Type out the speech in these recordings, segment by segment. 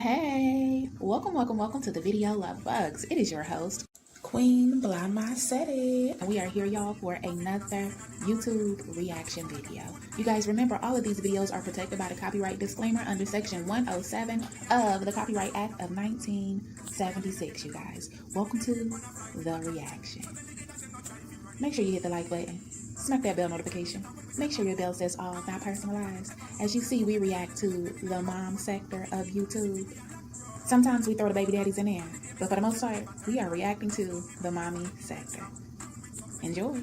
Hey, welcome to the video Love Bugs. It is your host, Queen Blama City, and we are here, y'all, for another YouTube reaction video. You guys remember all of these videos are protected by the copyright disclaimer under Section 107 of the Copyright Act of 1976, you guys. Welcome to the reaction. Make sure you hit the like button, smack that bell notification. Make sure your bell says all, not personalized. As you see, we react to the mom sector of YouTube. Sometimes we throw the baby daddies in there, but for the most part, we are reacting to the mommy sector. Enjoy.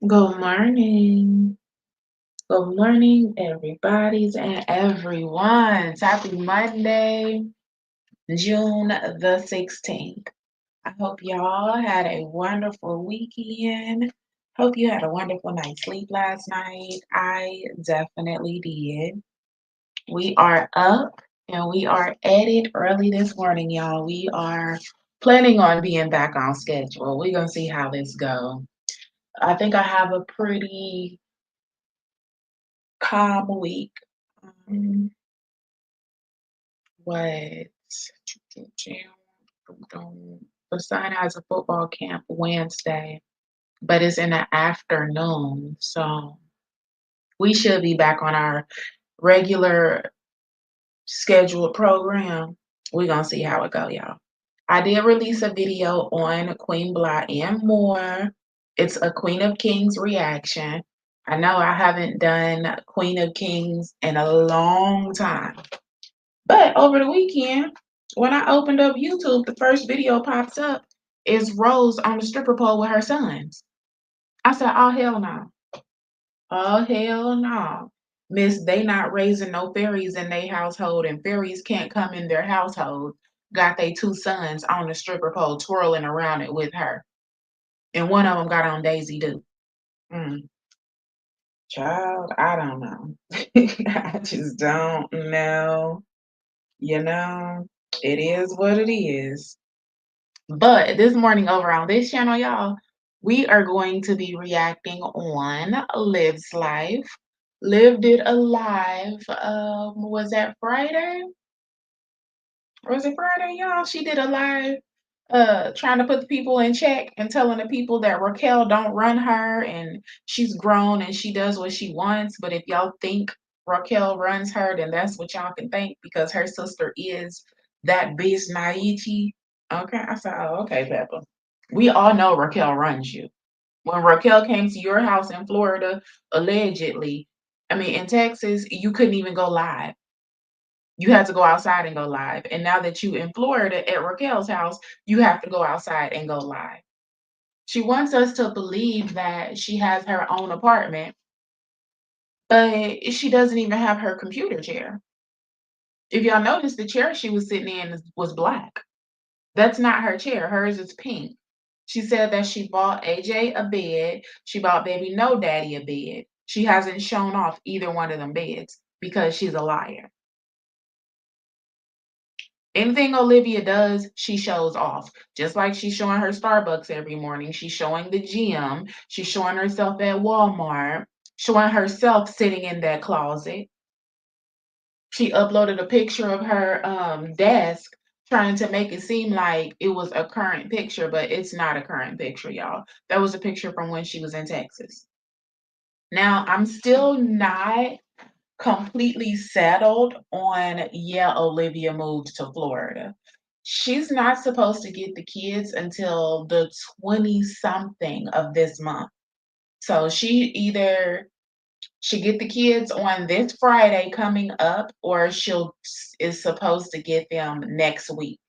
Good morning. Good morning, everybody's and everyone's. Happy Monday, June the 16th. I hope y'all had a wonderful weekend. Hope you had a wonderful night's sleep last night. I definitely did. We are up and we are at it early this morning, y'all. We are planning on being back on schedule. We're gonna see how this go. I think I have a pretty calm week. Um, what? The son has a football camp Wednesday, but it's in the afternoon, so we should be back on our regular scheduled program. We're gonna see how it go, y'all. I did release a video on Queen Blah and more. It's a Queen of Kings reaction. I know I haven't done Queen of Kings in a long time. But over the weekend, when I opened up YouTube, the first video pops up is Rose on the stripper pole with her sons. I said, oh hell no. Oh hell no. Miss, they not raising no fairies in their household and fairies can't come in their household. Got they two sons on the stripper pole twirling around it with her. And one of them got on Daisy Duke. Mm, child, I don't know. I just don't know. You know, it is what it is. But this morning over on this channel, y'all, we are going to be reacting on Liv's life. Liv did a live, was that Friday? Or was it Friday, y'all? She did a live trying to put the people in check and telling the people that Raquel don't run her and she's grown and she does what she wants. But if y'all think Raquel runs her, then that's what y'all can think because her sister is that biz Naichi. Okay, I said, oh, okay, Peppa. We all know Raquel runs you. When Raquel came to your house in Florida, allegedly, I mean, in Texas, you couldn't even go live. You had to go outside and go live. And now that you in Florida at Raquel's house, you have to go outside and go live. She wants us to believe that she has her own apartment, but she doesn't even have her computer chair. If y'all notice, the chair she was sitting in was black. That's not her chair. Hers is pink. She said that she bought AJ a bed. She bought baby No Daddy a bed. She hasn't shown off either one of them beds because she's a liar. Anything Olivia does, she shows off. Just like she's showing her Starbucks every morning. She's showing the gym. She's showing herself at Walmart, showing herself sitting in that closet. She uploaded a picture of her desk, trying to make it seem like it was a current picture, but it's not a current picture, y'all. That was a picture from when she was in Texas. Now, I'm still not completely settled on, yeah, Olivia moved to Florida. She's not supposed to get the kids until the 20 something of this month. So she get the kids on this Friday coming up or she'll is supposed to get them next week.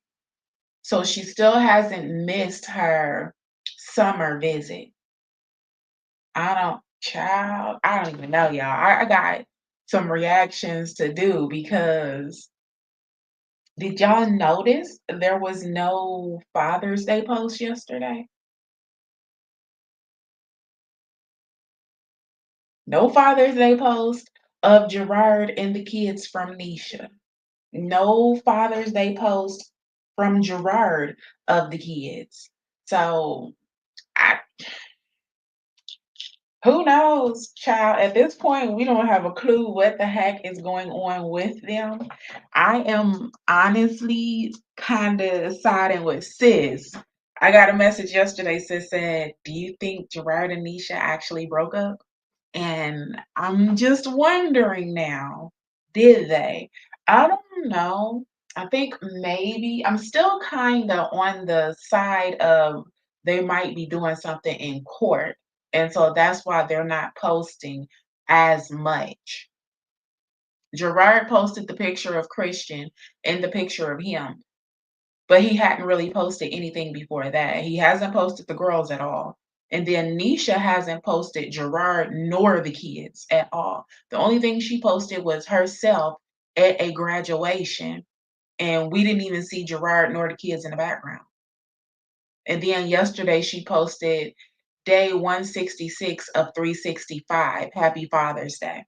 So she still hasn't missed her summer visit. I don't even know, y'all. I got some reactions to do because did y'all notice there was no Father's Day post yesterday? No Father's Day post of Gerard and the kids from Nisha. No Father's Day post from Gerard of the kids. So I Who knows, child? At this point, we don't have a clue what the heck is going on with them. I am honestly kind of siding with sis. I got a message yesterday. Sis said, "Do you think Gerard and Nisha actually broke up?" And I'm just wondering now, did they? I don't know. I think maybe I'm still kind of on the side of they might be doing something in court. And so that's why they're not posting as much. Gerard posted the picture of Christian and the picture of him, but he hadn't really posted anything before that. He hasn't posted the girls at all. And then Nisha hasn't posted Gerard nor the kids at all. The only thing she posted was herself at a graduation, and we didn't even see Gerard nor the kids in the background. And then yesterday she posted day 166 of 365, Happy Father's Day,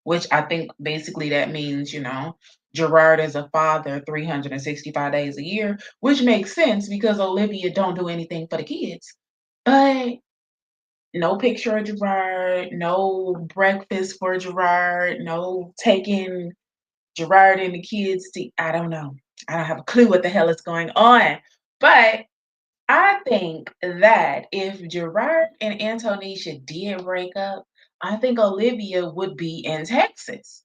which I think basically that means, Gerard is a father 365 days a year, which makes sense because Olivia don't do anything for the kids. But no picture of Gerard, no breakfast for Gerard, no taking Gerard and the kids to, I don't know. I don't have a clue what the hell is going on. But I think that if Gerard and Antonisha did break up, I think Olivia would be in Texas.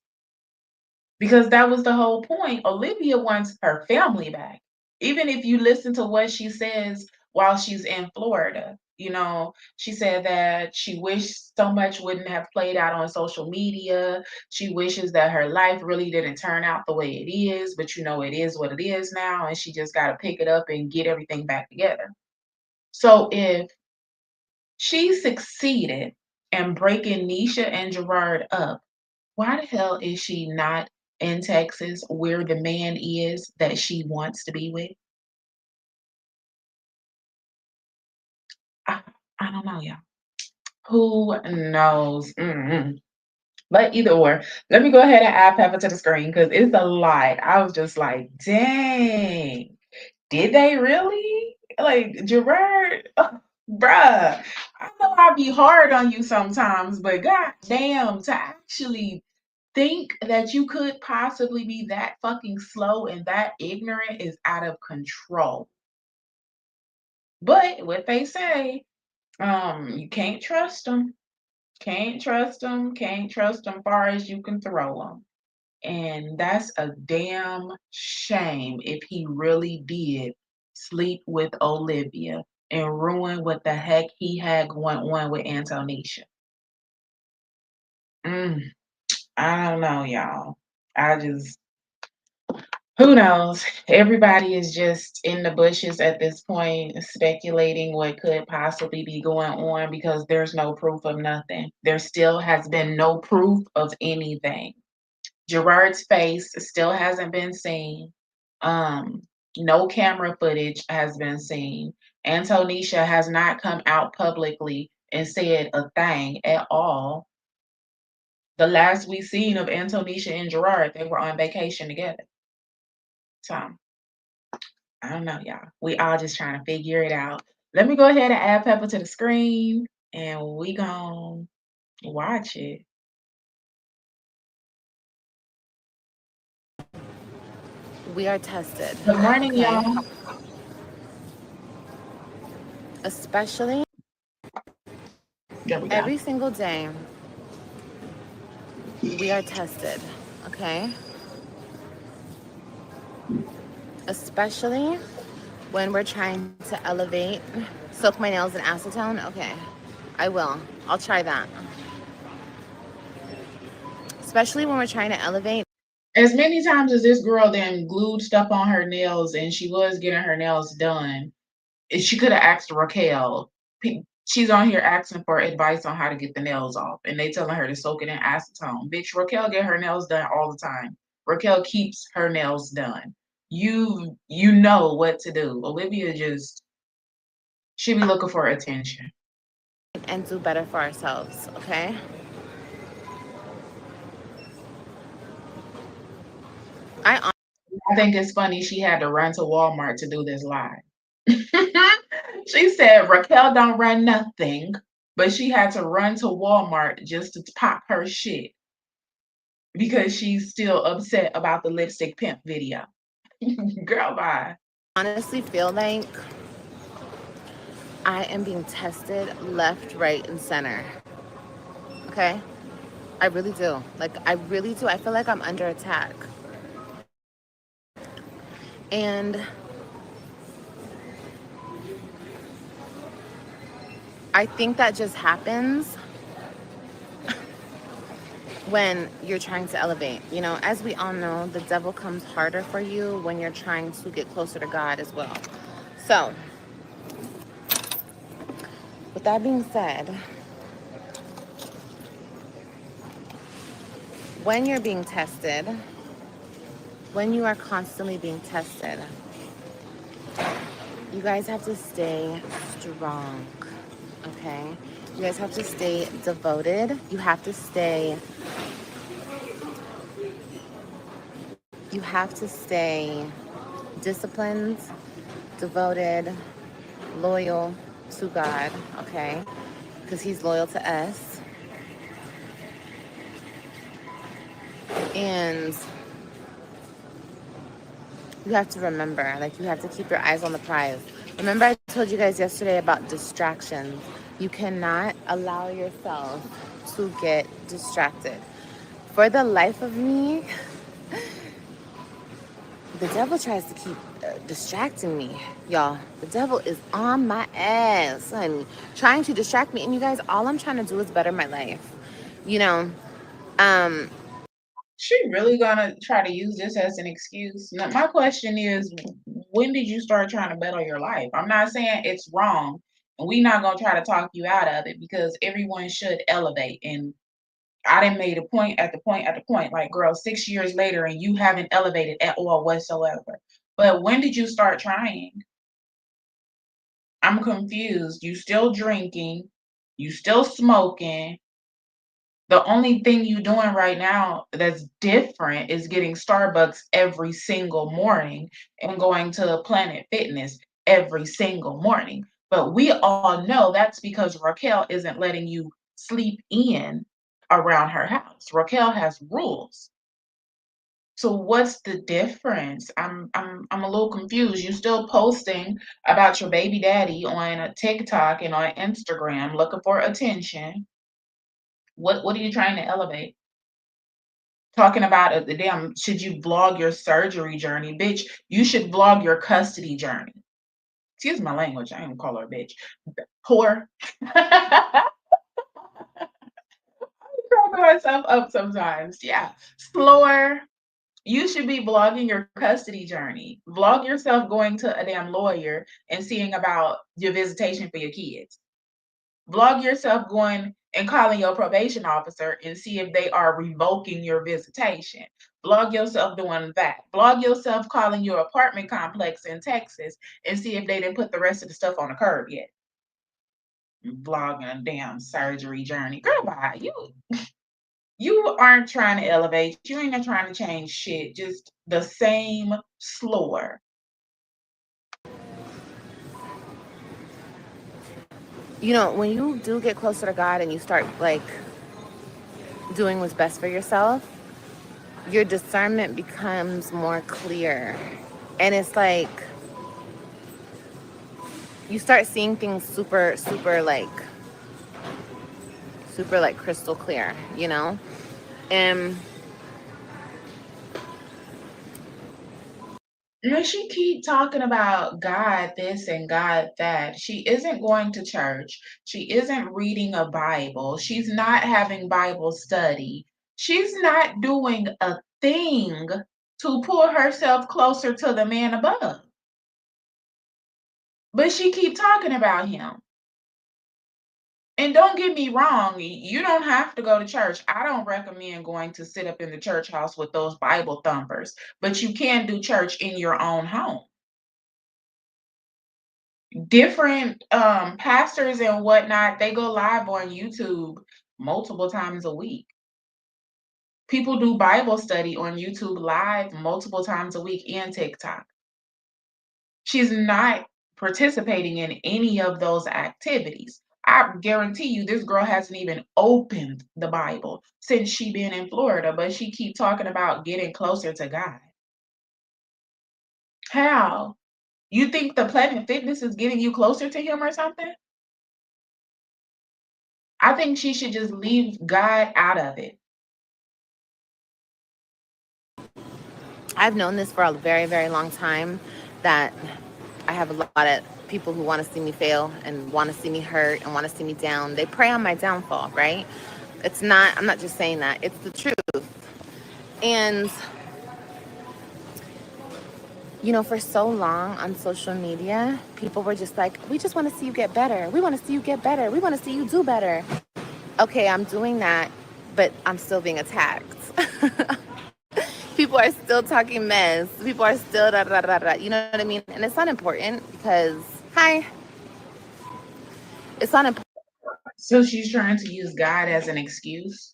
Because that was the whole point. Olivia wants her family back. Even if you listen to what she says while she's in Florida, she said that she wished so much wouldn't have played out on social media. She wishes that her life really didn't turn out the way it is, but it is what it is now, and she just got to pick it up and get everything back together. So if she succeeded in breaking Nisha and Gerard up, why the hell is she not in Texas where the man is that she wants to be with? I, I don't know, y'all. Who knows? But either or, let me go ahead and add Pepper to the screen because it's a lot. I was just like, dang, did they really? Like, Gerard, bruh, I know I be hard on you sometimes, but god damn, to actually think that you could possibly be that fucking slow and that ignorant is out of control. But what they say, you can't trust them. Can't trust them. Can't trust them far as you can throw them. And that's a damn shame if he really did sleep with Olivia and ruin what the heck he had going on with Antonisha. Mm, I don't know, y'all. I just Who knows? Everybody is just in the bushes at this point, speculating what could possibly be going on because there's no proof of nothing. There still has been no proof of anything. Gerard's face still hasn't been seen. Um, no camera footage has been seen. Antonisha has not come out publicly and said a thing at all. The last we seen of Antonisha and Gerard, they were on vacation together. So I don't know, y'all. We all just trying to figure it out. Let me go ahead and add Pepper to the screen and we gonna watch it. We are tested. Good morning, Okay. y'all. Especially There we go. every single day, we are tested. Okay. Especially when we're trying to elevate. Soak my nails in acetone. Okay. I will. I'll try that. Especially when we're trying to elevate. As many times as this girl then glued stuff on her nails and she was getting her nails done, she could have asked Raquel. She's on here asking for advice on how to get the nails off, and they telling her to soak it in acetone. Bitch, Raquel get her nails done all the time. Raquel keeps her nails done. You know what to do. Olivia just she be looking for attention. And do better for ourselves. Okay. I I think it's funny she had to run to Walmart to do this live. She said Raquel don't run nothing but she had to run to Walmart just to pop her shit because she's still upset about the lipstick pimp video. Girl, bye. Honestly feel like I am being tested left, right, and center. Okay? I really do. Like, I really do. I feel like I'm under attack. And I think that just happens when you're trying to elevate. You know, as we all know, the devil comes harder for you when you're trying to get closer to God as well. So, with that being said, when you're being tested, when you are constantly being tested, you guys have to stay strong, okay? You guys have to stay devoted. You have to stay disciplined, devoted, loyal to God, okay? Because He's loyal to us. And you have to remember, like, you have to keep your eyes on the prize. Remember, I told you guys yesterday about distractions. You cannot allow yourself to get distracted. For the life of me, the devil tries to keep distracting me, y'all. The devil is on my ass and trying to distract me. And you guys, all I'm trying to do is better my life. You know, um, She really gonna try to use this as an excuse? Now, my question is, when did you start trying to better your life? I'm not saying it's wrong, and we not gonna try to talk you out of it because everyone should elevate. And I done made a point at the point at the point, like girl, 6 years later, and you haven't elevated at all whatsoever. But when did you start trying? I'm confused. You still drinking, you still smoking, the only thing you doing right now that's different is getting Starbucks every single morning and going to Planet Fitness every single morning. But we all know that's because Raquel isn't letting you sleep in around her house. Raquel has rules. So what's the difference? I'm a little confused. You still posting about your baby daddy on a TikTok and on Instagram looking for attention. What are you trying to elevate? Talking about the damn should you vlog your surgery journey? Bitch, you should vlog your custody journey. Excuse my language, I ain't gonna call her a bitch. Whore. Cracking myself up sometimes. Yeah. Slower. You should be vlogging your custody journey. Vlog yourself going to a damn lawyer and seeing about your visitation for your kids. Vlog yourself going and calling your probation officer and see if they are revoking your visitation. Vlog yourself doing that. Vlog yourself calling your apartment complex in Texas and see if they didn't put the rest of the stuff on the curb yet. Vlogging a damn surgery journey. Girl, bye. You aren't trying to elevate. You ain't trying to change shit. Just the same slower. you know, when you do get closer to God and you start like doing what's best for yourself, your discernment becomes more clear. And it's like you start seeing things super like crystal clear, you know? And And she keep talking about God this and God that. She isn't going to church. She isn't reading a Bible. She's not having Bible study. She's not doing a thing to pull herself closer to the man above. But she keep talking about him. And don't get me wrong, you don't have to go to church. I don't recommend going to sit up in the church house with those Bible thumpers, but you can do church in your own home. Different pastors and whatnot, they go live on YouTube multiple times a week. People do Bible study on YouTube live multiple times a week and TikTok. She's not participating in any of those activities. I guarantee you this girl hasn't even opened the Bible since she been in Florida, but she keep talking about getting closer to God. How? You think the Planet Fitness is getting you closer to him or something? I think she should just leave God out of it. I've known this for a very, very long time, that I have a lot of people who want to see me fail and want to see me hurt and want to see me down. They prey on my downfall, right? I'm not just saying that, it's the truth. And, for so long on social media, people were just like, we just want to see you get better. We want to see you get better. We want to see you do better. Okay, I'm doing that, but I'm still being attacked. People are still talking mess. People are still da da da da. You know what I mean? And it's not important because, hi, it's not important. So she's trying to use God as an excuse.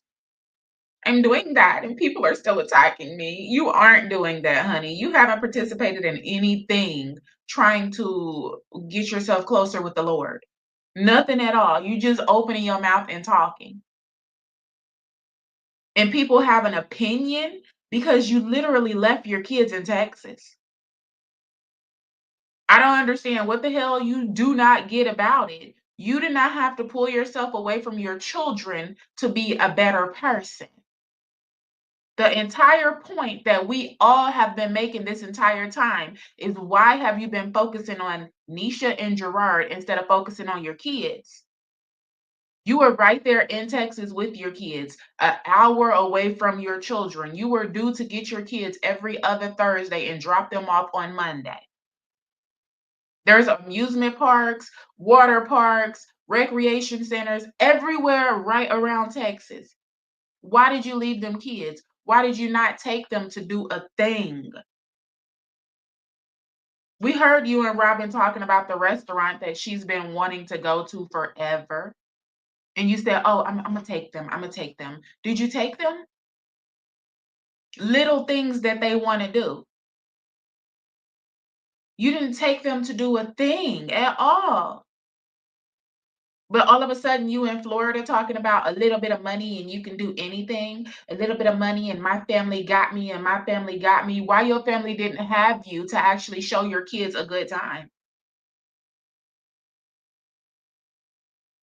I'm doing that and people are still attacking me. You aren't doing that, honey. You haven't participated in anything trying to get yourself closer with the Lord. Nothing at all. You just opening your mouth and talking. And people have an opinion because you literally left your kids in Texas. I don't understand what the hell you do not get about it. You did not have to pull yourself away from your children to be a better person. The entire point that we all have been making this entire time is, why have you been focusing on Nisha and Gerard instead of focusing on your kids? You were right there in Texas with your kids, an hour away from your children. You were due to get your kids every other Thursday and drop them off on Monday. There's amusement parks, water parks, recreation centers everywhere right around Texas. Why did you leave them kids? Why did you not take them to do a thing? We heard you and Robin talking about the restaurant that she's been wanting to go to forever. And you said, oh, I'm going to take them. I'm going to take them. Did you take them? Little things that they want to do. You didn't take them to do a thing at all. But all of a sudden, you in Florida talking about a little bit of money and you can do anything, a little bit of money and my family got me and my family got me. Why your family didn't have you to actually show your kids a good time?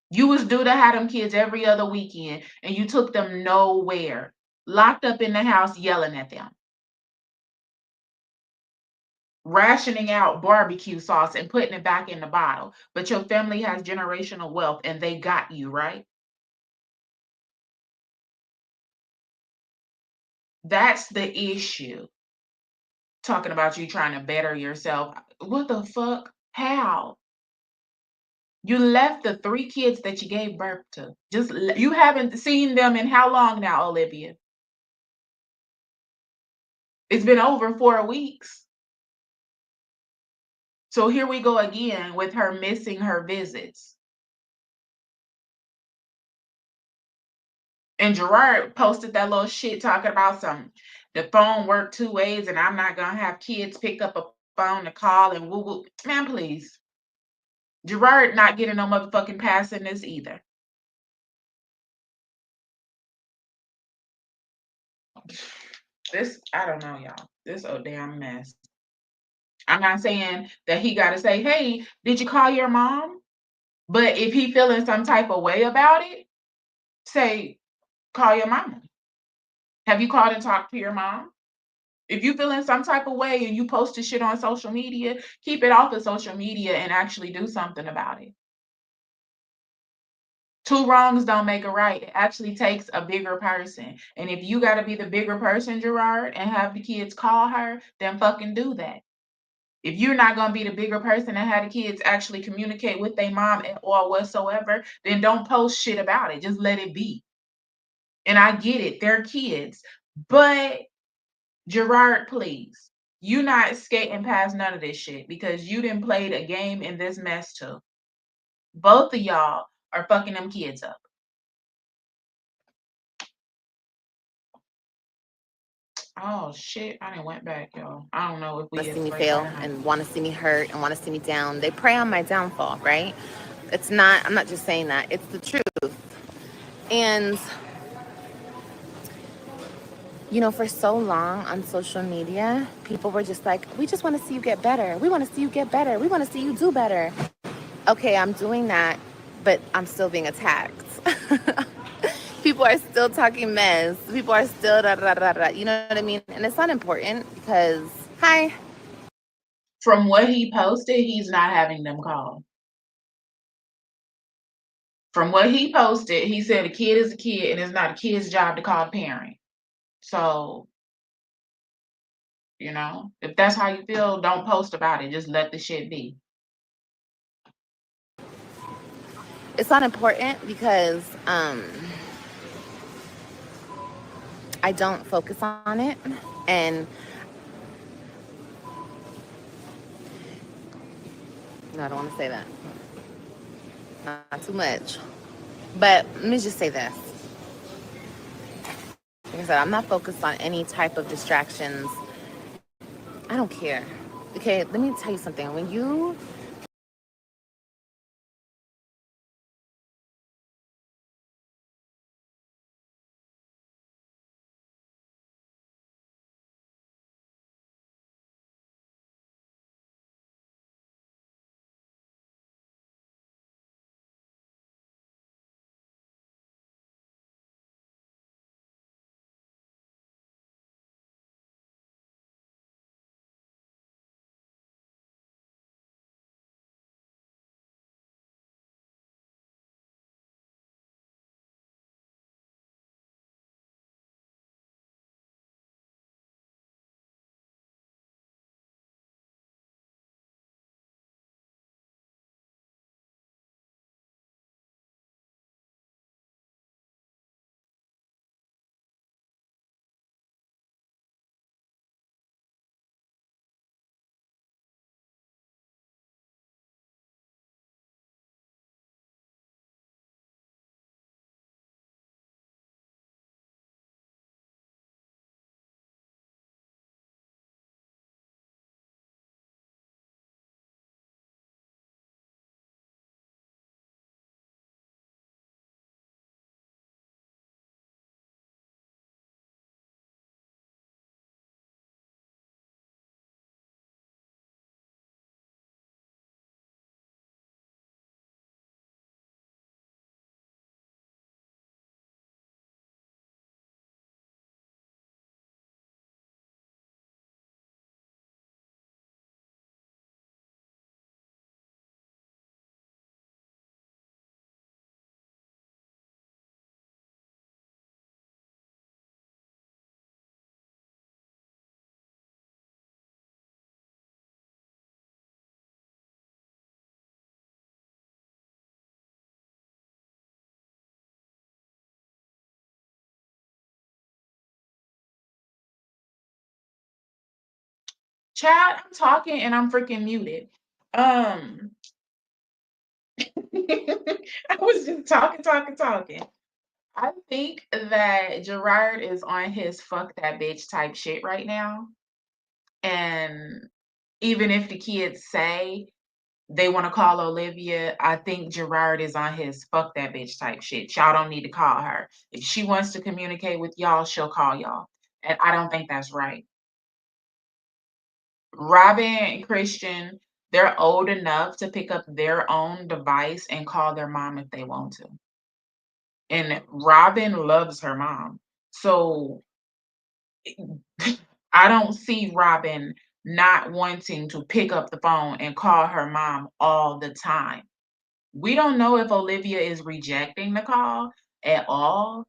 You was due to have them kids every other weekend and you took them nowhere, locked up in the house yelling at them, rationing out barbecue sauce and putting it back in the bottle. But your family has generational wealth and they got you, right? That's the issue. Talking about you trying to better yourself. What the fuck? How? You left the 3 kids that you gave birth to. You haven't seen them in how long now, Olivia? It's been over 4 weeks. So here we go again with her missing her visits. And Gerard posted that little shit talking about the phone worked 2 ways and I'm not gonna have kids pick up a phone to call and woo woo. Man, please. Gerard not getting no motherfucking pass in this either. I don't know, y'all. This a damn mess. I'm not saying that he got to say, hey, did you call your mom? But if he feeling some type of way about it, say, call your mama. Have you called and talked to your mom? If you feeling some type of way and you posted shit on social media, keep it off of social media and actually do something about it. 2 wrongs don't make a right. It actually takes a bigger person. And if you got to be the bigger person, Gerard, and have the kids call her, then fucking do that. If you're not going to be the bigger person and have the kids actually communicate with their mom or whatsoever, then don't post shit about it. Just let it be. And I get it. They're kids. But Gerard, please, you not skating past none of this shit because you didn't play a game in this mess too. Both of y'all are fucking them kids up. Oh shit! I didn't went back, y'all. I don't know if we Want to see me fail and want to see me hurt and want to see me down. They prey on my downfall, right? It's not, I'm not just saying that, it's the truth. And, you know, for so long on social media, people were just like, we just want to see you get better. We want to see you get better. We want to see you do better. Okay, I'm doing that, but I'm still being attacked. People are still talking mess. People are still da da da da. You know what I mean? And it's not important because, hi. From what he posted, he's not having them call. From what he posted, he said a kid is a kid and it's not a kid's job to call the parent. So, if that's how you feel, don't post about it. Just let the shit be. It's not important because I don't focus on it, and no, I don't want to say that. Not too much. But let me just say this. Like I said, I'm not focused on any type of distractions. I don't care. Okay, let me tell you something. When you Chad, I'm talking and I'm freaking muted. Um, I was just talking. I think that Gerard is on his fuck that bitch type shit right now. And even if the kids say they want to call Olivia, I think Gerard is on his fuck that bitch type shit. Y'all don't need to call her. If she wants to communicate with y'all, she'll call y'all. And I don't think that's right. Robin and Christian, they're old enough to pick up their own device and call their mom if they want to. And Robin loves her mom. So I don't see Robin not wanting to pick up the phone and call her mom all the time. We don't know if Olivia is rejecting the call at all,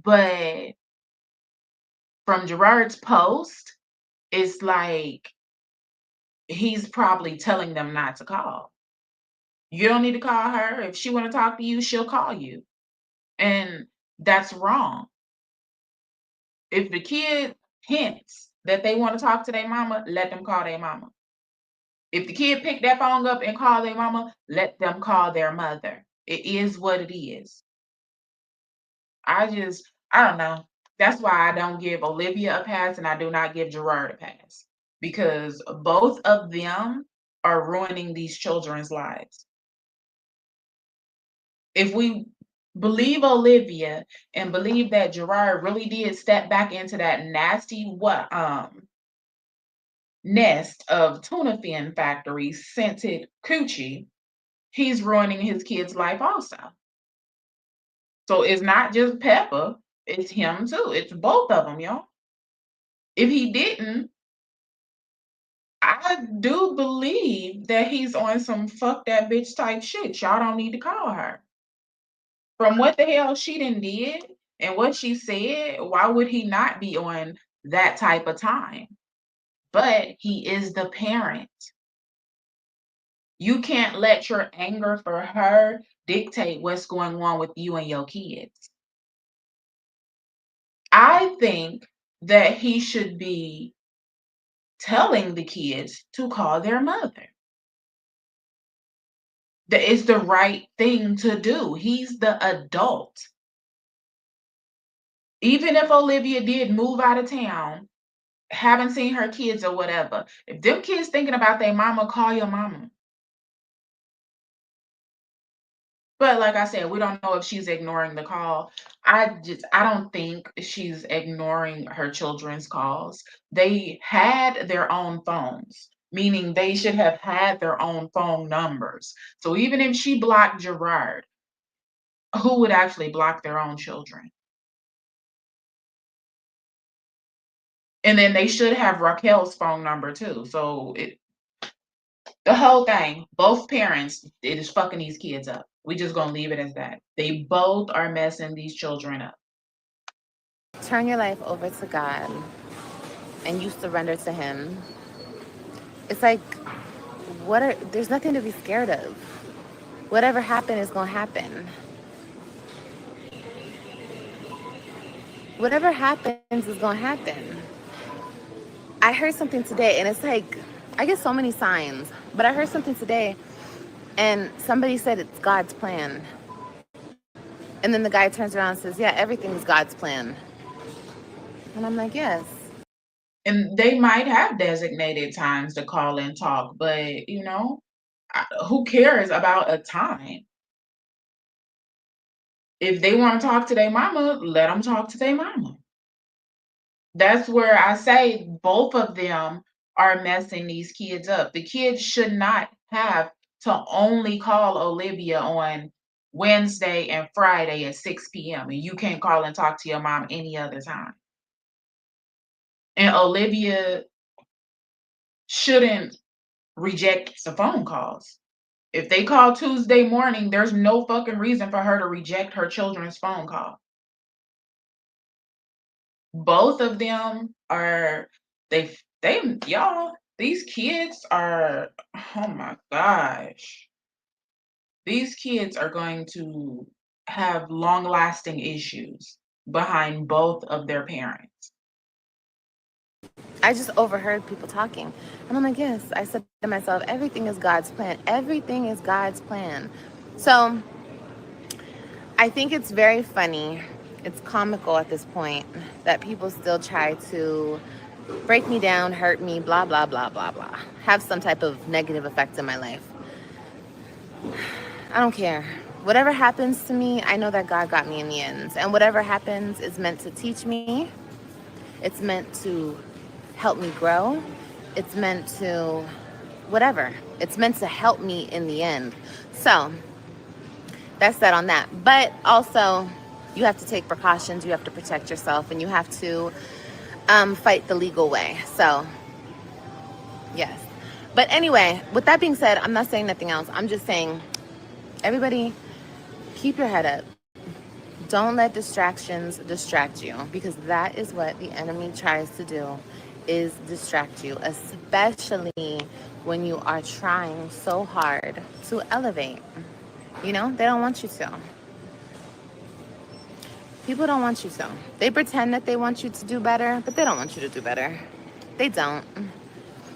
but from Gerard's post, it's like he's probably telling them not to call. You don't need to call her. If she want to talk to you, she'll call you. And that's wrong. If the kid hints that they want to talk to their mama, let them call their mama. If the kid pick that phone up and call their mama, let them call their mother. It is what it is. I don't know. That's why I don't give Olivia a pass and I do not give Gerard a pass because both of them are ruining these children's lives. If we believe Olivia and believe that Gerard really did step back into that nasty nest of tuna fin factory scented coochie, he's ruining his kid's life also. So it's not just Peppa, it's him too. It's both of them, y'all. If he didn't, I do believe that he's on some fuck that bitch type shit. Y'all don't need to call her. From what the hell she done did and what she said, why would he not be on that type of time? But he is the parent. You can't let your anger for her dictate what's going on with you and your kids. I think that he should be telling the kids to call their mother. That is the right thing to do. He's the adult. Even if Olivia did move out of town, haven't seen her kids or whatever, if them kids thinking about their mama, call your mama. But like I said, we don't know if she's ignoring the call. I don't think she's ignoring her children's calls. They had their own phones, meaning they should have had their own phone numbers. So even if she blocked Gerard, who would actually block their own children? And then they should have Raquel's phone number too. So the whole thing, both parents, it is fucking these kids up. We just gonna leave it as that. They both are messing these children up. Turn your life over to God and you surrender to Him. It's like, there's nothing to be scared of. Whatever happened is gonna happen. Whatever happens is gonna happen. I heard something today, and it's like, I get so many signs, but I heard something today, and somebody said it's God's plan. And then the guy turns around and says, yeah, everything's God's plan. And I'm like, yes. And they might have designated times to call and talk, but who cares about a time? If they want to talk to their mama, let them talk to their mama. That's where I say both of them are messing these kids up. The kids should not have to only call Olivia on Wednesday and Friday at 6 p.m. and you can't call and talk to your mom any other time. And Olivia shouldn't reject the phone calls. If they call Tuesday morning, there's no fucking reason for her to reject her children's phone call. Both of them are y'all, these kids are, oh my gosh. These kids are going to have long-lasting issues behind both of their parents. I just overheard people talking. And I'm like, yes. I said to myself, everything is God's plan. Everything is God's plan. So I think it's very funny. It's comical at this point that people still try to break me down, hurt me, blah, blah, blah, blah, blah. Have some type of negative effect in my life. I don't care. Whatever happens to me, I know that God got me in the end. And whatever happens is meant to teach me. It's meant to help me grow. It's meant to whatever. It's meant to help me in the end. So that's that on that. But also, you have to take precautions. You have to protect yourself, and you have to fight the legal way. So yes. But anyway, with that being said, I'm not saying nothing else. I'm just saying, everybody, keep your head up. Don't let distractions distract you, because that is what the enemy tries to do, is distract you, especially when you are trying so hard to elevate. They don't want you to. People don't want you to. They pretend that they want you to do better, but they don't want you to do better. They don't.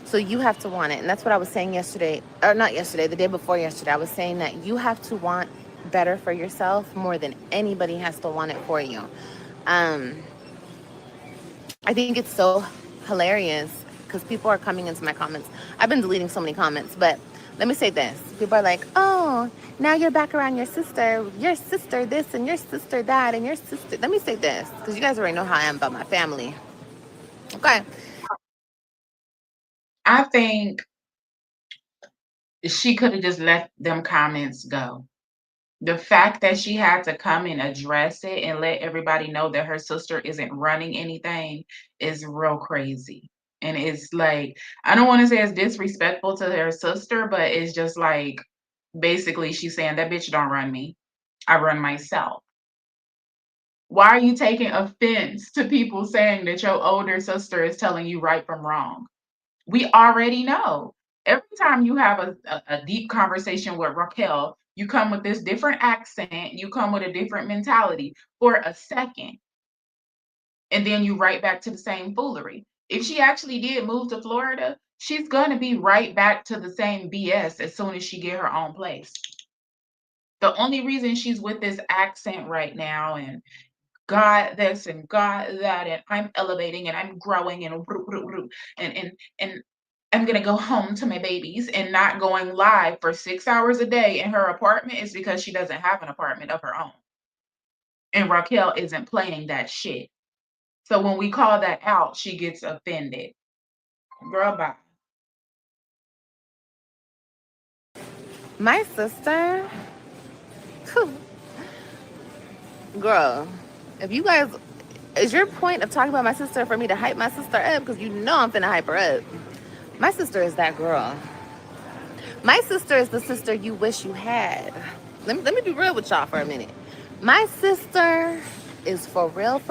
So you have to want it. And that's what I was saying yesterday, or not yesterday, the day before yesterday. I was saying that you have to want better for yourself more than anybody has to want it for you. I think it's so hilarious because people are coming into my comments. I've been deleting so many comments, but Let me say this. People are like, oh, now you're back around your sister this and your sister that and your sister. Let me say this, because you guys already know how I am about my family. Okay. I think she could have just let them comments go. The fact that she had to come and address it and let everybody know that her sister isn't running anything is real crazy. And it's like, I don't want to say it's disrespectful to her sister, but it's just like basically she's saying that bitch don't run me. I run myself. Why are you taking offense to people saying that your older sister is telling you right from wrong? We already know. Every time you have a deep conversation with Raquel, you come with this different accent, you come with a different mentality for a second, and then you right back to the same foolery. If she actually did move to Florida, she's gonna be right back to the same BS as soon as she get her own place. The only reason she's with this accent right now and God this and God that, and I'm elevating and I'm growing and and I'm gonna go home to my babies and not going live for 6 hours a day in her apartment is because she doesn't have an apartment of her own. And Raquel isn't playing that shit. So when we call that out, she gets offended. Girl, bye. My sister, girl, if you guys, is your point of talking about my sister for me to hype my sister up? Because you know I'm finna hype her up. My sister is that girl. My sister is the sister you wish you had. Let me be real with y'all for a minute. My sister is for real,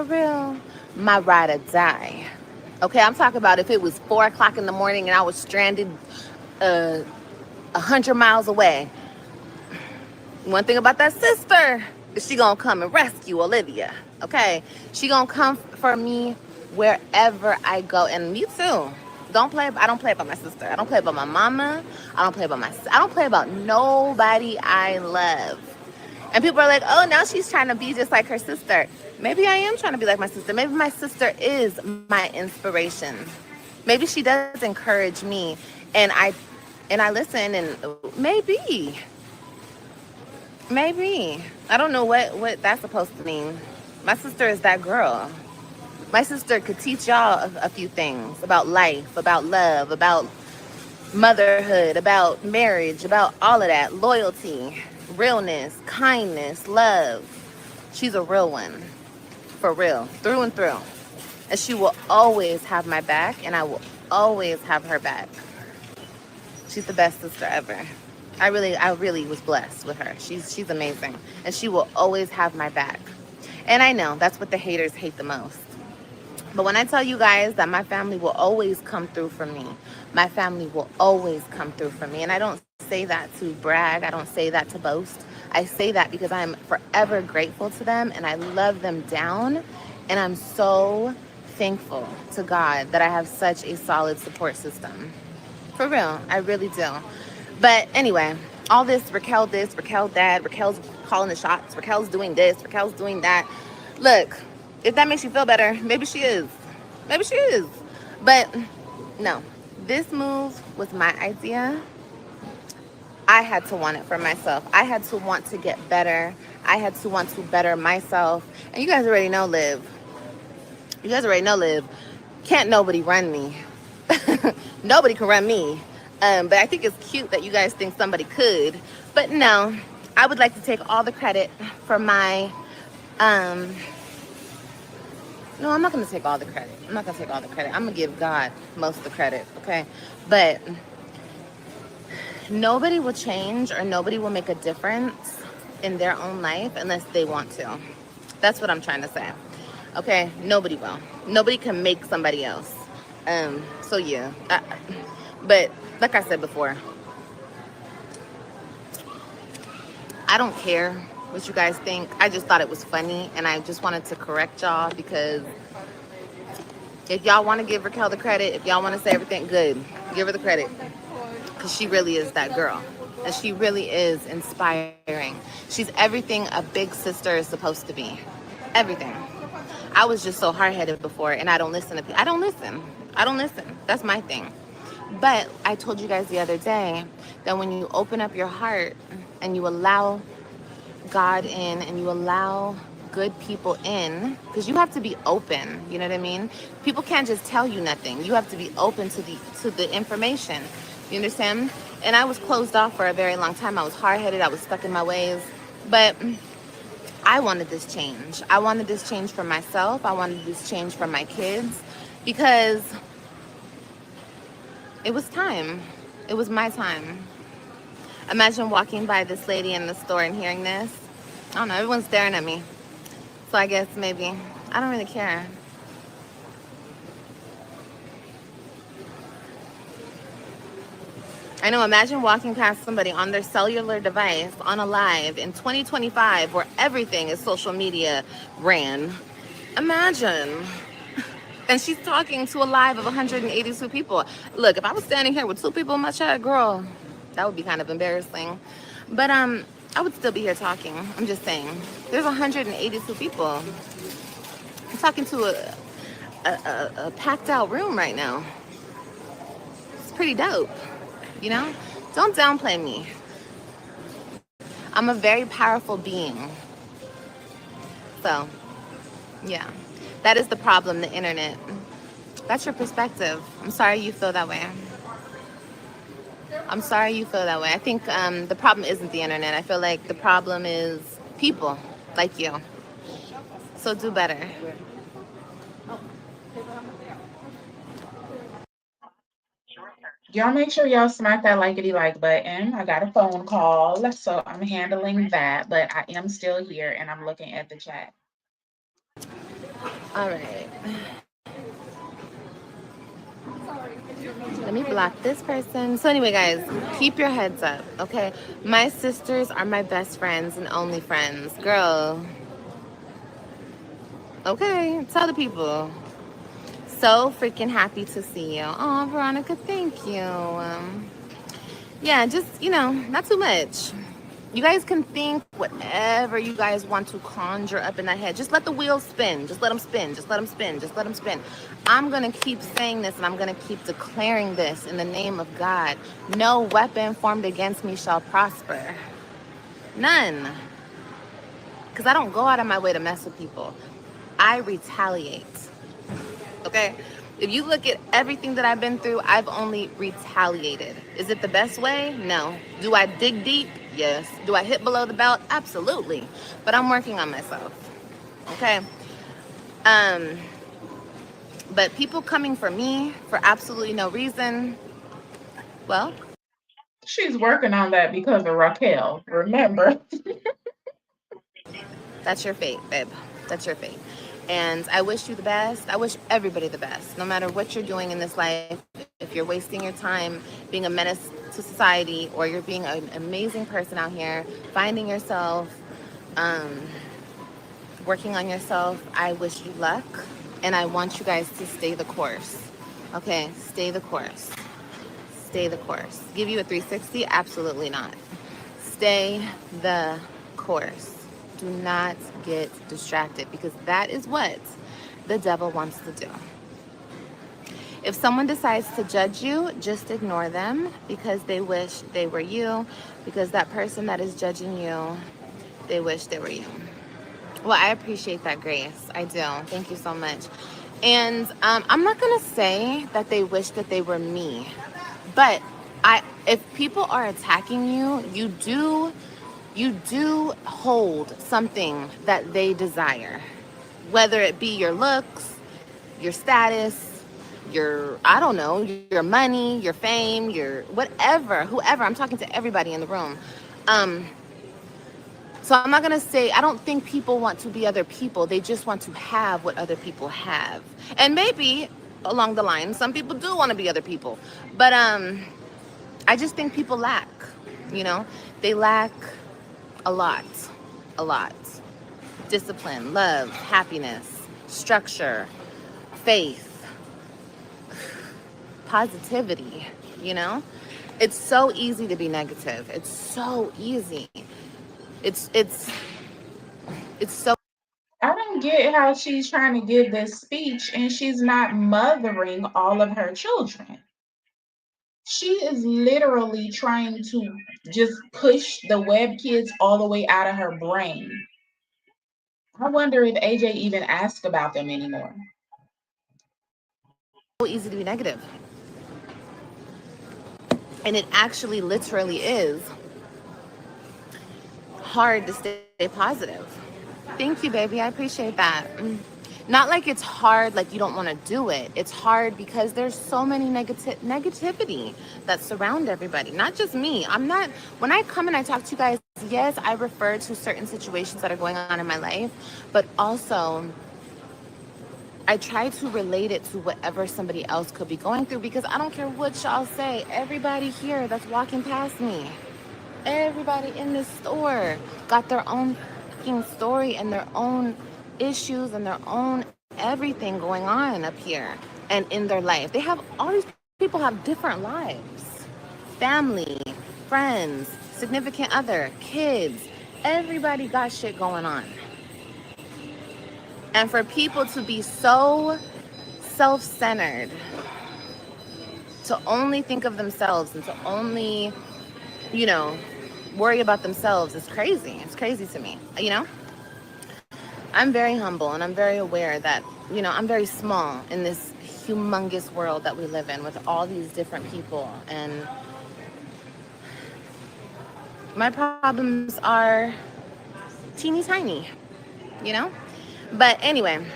my ride or die. Okay, I'm talking about if it was 4 o'clock in the morning and I was stranded 100 miles away. One thing about that sister is she gonna come and rescue Olivia. Okay, she gonna come for me wherever I go, and me too. Don't play. I don't play about my sister. I don't play about my mama. I don't play about nobody I love. And people are like, oh, now she's trying to be just like her sister. Maybe I am trying to be like my sister. Maybe my sister is my inspiration. Maybe she does encourage me, and I listen, and maybe I don't know what that's supposed to mean. My sister is that girl. My sister could teach y'all a few things about life, about love, about motherhood, about marriage, about all of that. Loyalty, realness, kindness, love. She's a real one. For real. Through and through. And she will always have my back, and I will always have her back. She's the best sister ever. I really was blessed with her. She's amazing. And she will always have my back. And I know that's what the haters hate the most. But when I tell you guys that my family will always come through for me, my family will always come through for me. And I don't say that to brag. I don't say that to boast. I say that because I'm forever grateful to them and I love them down. And I'm so thankful to God that I have such a solid support system. For real, I really do. But anyway, all this Raquel that, Raquel's calling the shots, Raquel's doing this, Raquel's doing that. Look, if that makes you feel better, maybe she is. Maybe she is. But no, this move was my idea. I had to want it for myself. I had to want to get better. I had to want to better myself. And you guys already know, Liv. You guys already know, Liv. Can't nobody run me. Nobody can run me. But I think it's cute that you guys think somebody could. But no, I would like to take all the credit for my... No, I'm not going to take all the credit. I'm not going to take all the credit. I'm going to give God most of the credit, okay? But nobody will change or nobody will make a difference in their own life unless they want to. That's what I'm trying to say. Okay? Nobody will. Nobody can make somebody else. So yeah. But like I said before, I don't care what you guys think. I just thought it was funny and I just wanted to correct y'all because if y'all want to give Raquel the credit, if y'all want to say everything, good. Give her the credit. Because she really is that girl. And she really is inspiring. She's everything a big sister is supposed to be. Everything. I was just so hard-headed before and I don't listen to people. I don't listen. That's my thing. But I told you guys the other day that when you open up your heart and you allow God in and you allow good people in, because you have to be open, you know what I mean? People can't just tell you nothing. You have to be open to the information. You understand? And I was closed off for a very long time. I was hard-headed, I was stuck in my ways. But I wanted this change. I wanted this change for myself. I wanted this change for my kids because it was time. It was my time. Imagine walking by this lady in the store and hearing this. I don't know, everyone's staring at me. So I guess maybe. I don't really care. I know, imagine walking past somebody on their cellular device on a live in 2025 where everything is social media ran. Imagine. And she's talking to a live of 182 people. Look, if I was standing here with 2 people in my chat, girl, that would be kind of embarrassing. But I would still be here talking. I'm just saying. There's 182 people. I'm talking to a packed out room right now. It's pretty dope, you know? Don't downplay me. I'm a very powerful being. So, yeah. That is the problem, the internet. That's your perspective. I'm sorry you feel that way. I'm sorry you feel that way. I think the problem isn't the internet. I feel like the problem is people like you. So do better. Y'all make sure y'all smack that likety like button. I got a phone call, so I'm handling that, but I am still here and I'm looking at the chat. All right. Let me block this person. So anyway, guys, keep your heads up, okay? My sisters are my best friends and only friends. Girl, okay, tell the people. So freaking happy to see you. Oh, Veronica, thank you. Yeah, just, not too much. You guys can think whatever you guys want to conjure up in that head. Just let the wheels spin. Just let them spin. Just let them spin. Just let them spin. I'm going to keep saying this and I'm going to keep declaring this in the name of God. No weapon formed against me shall prosper. None. Because I don't go out of my way to mess with people. I retaliate. Okay? If you look at everything that I've been through, I've only retaliated. Is it the best way? No. Do I dig deep? Yes. Do I hit below the belt? Absolutely. But I'm working on myself. Okay? Um, but people coming for me for absolutely no reason, well, She's working on that because of Raquel, remember? that's your fate, babe. That's your fate. And I wish you the best. I wish everybody the best. No matter what you're doing in this life, if you're wasting your time being a menace to society or you're being an amazing person out here, finding yourself, um, working on yourself, I wish you luck. And I want you guys to stay the course. Okay? Stay the course. Stay the course. Give you a 360? Absolutely not. Stay the course. Do not get distracted because that is what the devil wants to do. If someone decides to judge you, just ignore them because they wish they were you, because that person that is judging you, they wish they were you. Well, I appreciate that, Grace. I do. Thank you so much. And I'm not going to say that they wish that they were me, but if people are attacking you, you do hold something that they desire, whether it be your looks, your status, I don't know, your money, your fame, your whatever, whoever. I'm talking to everybody in the room. Um, so I'm not going to say, I don't think people want to be other people. They just want to have what other people have. And maybe along the line, some people do want to be other people. But I just think people lack, you know, they lack a lot, a lot. Discipline, love, happiness, structure, faith, positivity, you know? It's so easy to be negative. It's so easy. It's it's it's so I don't get how she's trying to give this speech and she's not mothering all of her children. She is literally trying to just push the web kids all the way out of her brain. I wonder if AJ even asked about them anymore. So easy to be negative. And it actually literally is hard to stay positive. Thank you, baby. I appreciate that. Not like it's hard, like you don't want to do it. It's hard because there's so many negativity that surround everybody, not just me. I'm not, when I come and I talk to you guys, yes, I refer to certain situations that are going on in my life, but also I try to relate it to whatever somebody else could be going through, because I don't care what y'all say. Everybody here that's walking past me, everybody in this store got their own fucking story and their own issues and their own everything going on up here and in their life. They have, all these people have different lives, family, friends, significant other, kids. Everybody got shit going on. And for people to be so self-centered, to only think of themselves and to only, you know, worry about themselves is crazy. It's crazy to me, you know? I'm very humble and I'm very aware that, you know, I'm very small in this humongous world that we live in with all these different people. And my problems are teeny tiny, you know? But anyway,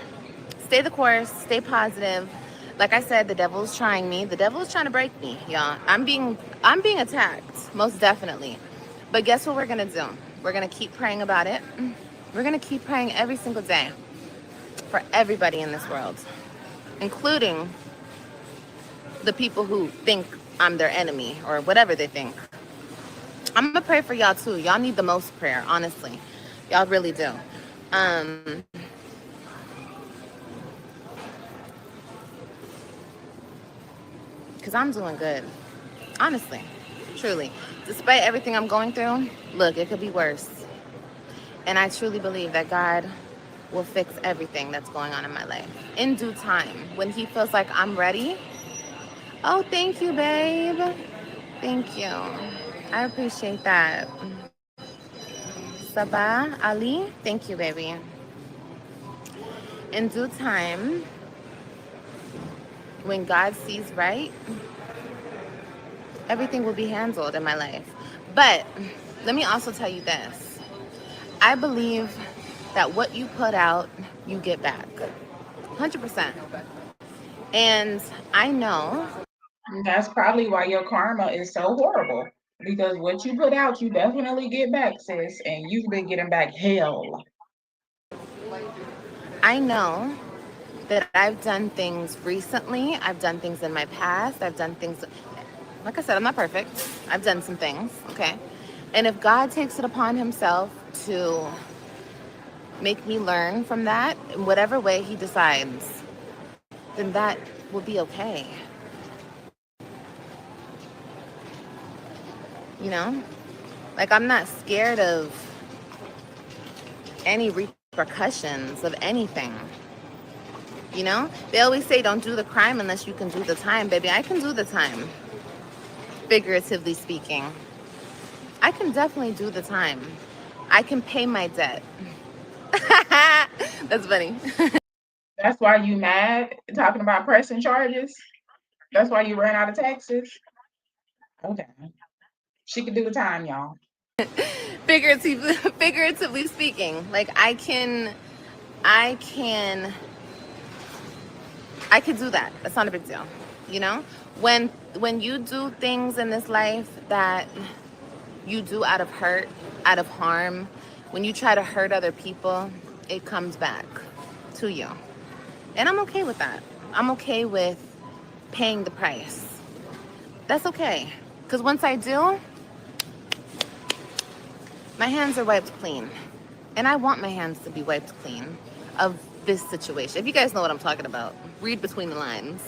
stay the course, stay positive. Like I said, the devil is trying me. The devil is trying to break me, y'all. I'm being attacked, most definitely. But guess what we're gonna do? We're gonna keep praying about it. We're gonna keep praying every single day for everybody in this world, including the people who think I'm their enemy or whatever they think. I'm gonna pray for y'all too. Y'all need the most prayer, honestly. Y'all really do. Um, because I'm doing good. Honestly, truly. Despite everything I'm going through, look, it could be worse. And I truly believe that God will fix everything that's going on in my life in due time. When He feels like I'm ready. Oh, thank you, babe. Thank you. I appreciate that. Sabah Ali, thank you, baby. In due time, when God sees right, everything will be handled in my life. But let me also tell you this. I believe that what you put out, you get back. 100%. And I know. That's probably why your karma is so horrible. Because what you put out, you definitely get back, sis. And you've been getting back hell. I know that I've done things recently. I've done things in my past. I've done things, like I said, I'm not perfect. I've done some things, okay? And if God takes it upon Himself to make me learn from that in whatever way He decides, then that will be okay. You know? Like, I'm not scared of any repercussions of anything. You know? They always say don't do the crime unless you can do the time. Baby, I can do the time. Figuratively speaking. I can definitely do the time. I can pay my debt. That's funny. That's why you mad talking about pressing charges? That's why you ran out of taxes? Okay. She can do the time, y'all. Figuratively speaking, like I can do that. That's not a big deal. You know? When you do things in this life that you do out of hurt, out of harm, when you try to hurt other people, it comes back to you. And I'm okay with that. I'm okay with paying the price. That's okay. Because once I do, my hands are wiped clean. And I want my hands to be wiped clean of this situation. If you guys know what I'm talking about, read between the lines.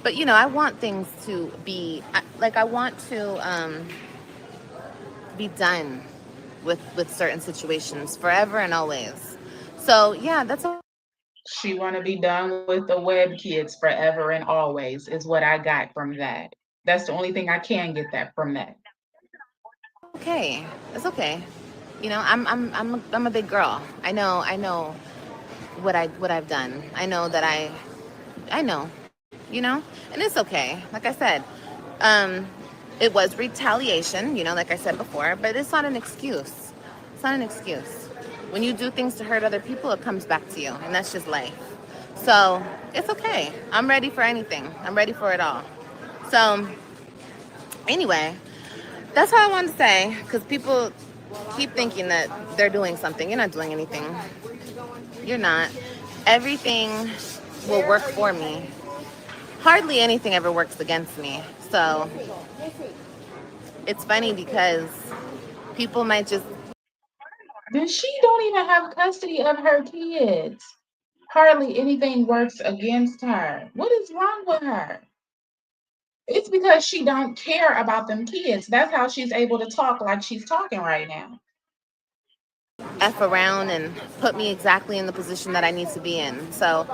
But, you know, I want things to be, like, I want to be done with certain situations forever and always. So, yeah, that's all. She want to be done with the web kids forever and always, is what I got from that. That's the only thing I can get that from that. Okay, it's okay. You know, I'm a big girl. I know what I've done. I know that I know, you know, and it's okay. Like I said, um, it was retaliation, you know, like I said before, but it's not an excuse. It's not an excuse. When you do things to hurt other people, it comes back to you, and that's just life. So it's okay. I'm ready for anything. I'm ready for it all. So anyway, that's all I wanted to say, because people keep thinking that they're doing something. You're not doing anything. You're not. Everything will work for me. Hardly anything ever works against me. So it's funny because people might just Then she don't even have custody of her kids. Hardly anything works against her. What is wrong with her? It's because she don't care about them kids. That's how she's able to talk like she's talking right now. F around and put me exactly in the position that I need to be in. So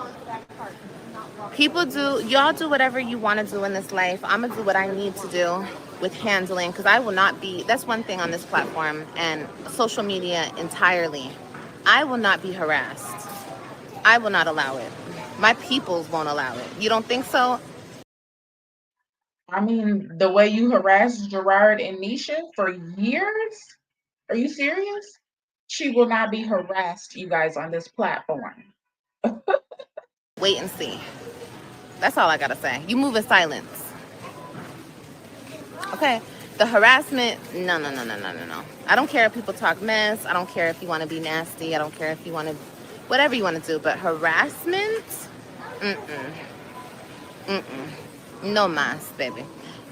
y'all do whatever you want to do in this life. I'm going to do what I need to do with handling, because I will not be, that's one thing on this platform and social media entirely. I will not be harassed. I will not allow it. My peoples won't allow it. You don't think so? I mean, the way you harassed Gerard and Nisha for years? Are you serious? She will not be harassed, you guys, on this platform. Wait and see. That's all I got to say. You move in silence. Okay. The harassment, no, no, no, no, no, no, no. I don't care if people talk mess. I don't care if you want to be nasty. I don't care if you want to, whatever you want to do. But harassment, mm-mm, mm-mm. No mas, baby.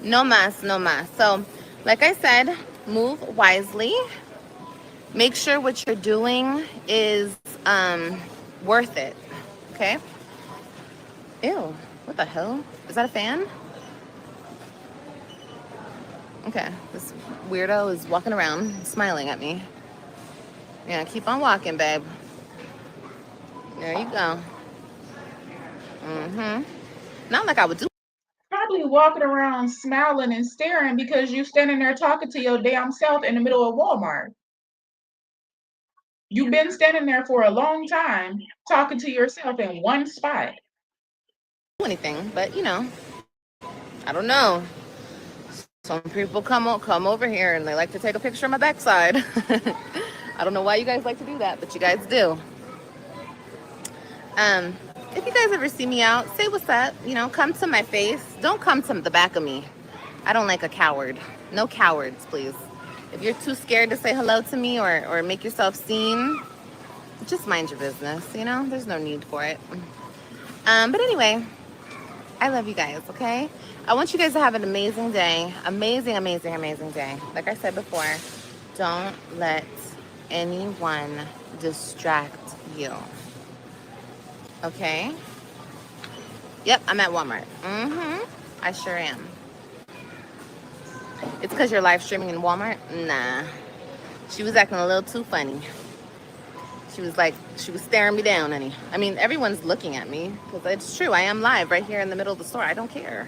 No mas, no mas. So, like I said, move wisely. Make sure what you're doing is worth it. Okay? Ew. What the hell? Is that a fan? Okay. This weirdo is walking around smiling at me. Yeah, keep on walking, babe. There you go. Mm-hmm. Not like I would do. Probably walking around smiling and staring because you standing there talking to your damn self in the middle of Walmart. You've been standing there for a long time talking to yourself in one spot. Anything, but you know, I don't know. Some people come over here and they like to take a picture of my backside. I don't know why you guys like to do that, but you guys do. Um, if you guys ever see me out, say what's up. You know, come to my face. Don't come to the back of me. I don't like a coward. No cowards, please. If you're too scared to say hello to me or make yourself seen, just mind your business. You know, there's no need for it. But anyway, I love you guys, okay? I want you guys to have an amazing day. Amazing, amazing, amazing day. Like I said before, don't let anyone distract you. Okay? Yep, I'm at Walmart. Mm-hmm. I sure am. It's because you're live streaming in Walmart? Nah. She was acting a little too funny. She was staring me down, honey. I mean, everyone's looking at me because it's true. I am live right here in the middle of the store. I don't care.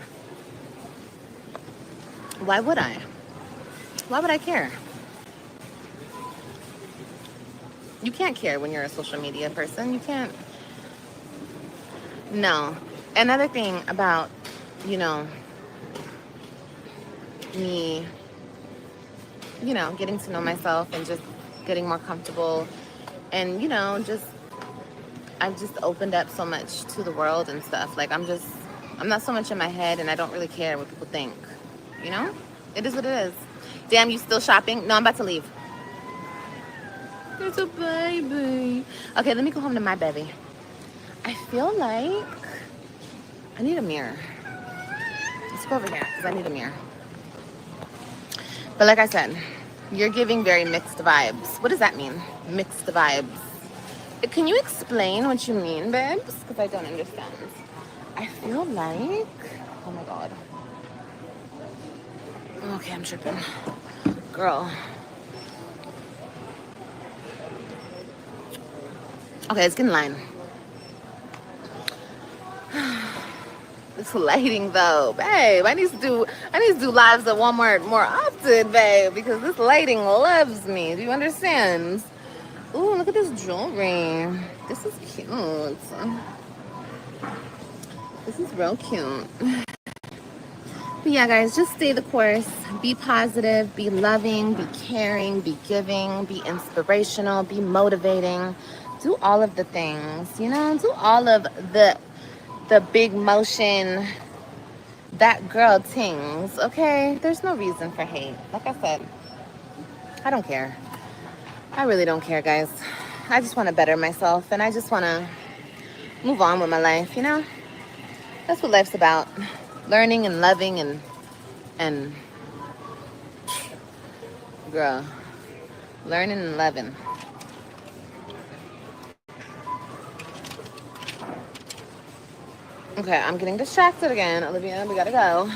Why would I? Why would I care? You can't care when you're a social media person. You can't. No. Another thing about, you know, me, you know, getting to know myself and just getting more comfortable and, you know, I've just opened up so much to the world and stuff. Like, I'm not so much in my head and I don't really care what people think. You know? It is what it is. Damn, you still shopping? No, I'm about to leave. There's a baby. Okay, let me go home to my baby. I feel like I need a mirror. Let's go over here because I need a mirror. But like I said, you're giving very mixed vibes. What does that mean? Mixed vibes. Can you explain what you mean, babes? Because I don't understand. I feel like... Oh my God. Okay, I'm tripping. Girl. Okay, let's get in line. This lighting though, babe. I need to do lives at Walmart more often, babe, because this lighting loves me. Do you understand? Ooh, look at this jewelry. This is cute. This is real cute. But yeah, guys, just stay the course. Be positive, be loving, be caring, be giving, be inspirational, be motivating. Do all of the things, do all of the big motion that girl things, okay? There's no reason for hate. Like I said, I don't care. I really don't care, guys. I just want to better myself and I just want to move on with my life. That's what life's about. Learning and loving and girl, learning and loving. Okay, I'm getting distracted again. Olivia, we gotta go.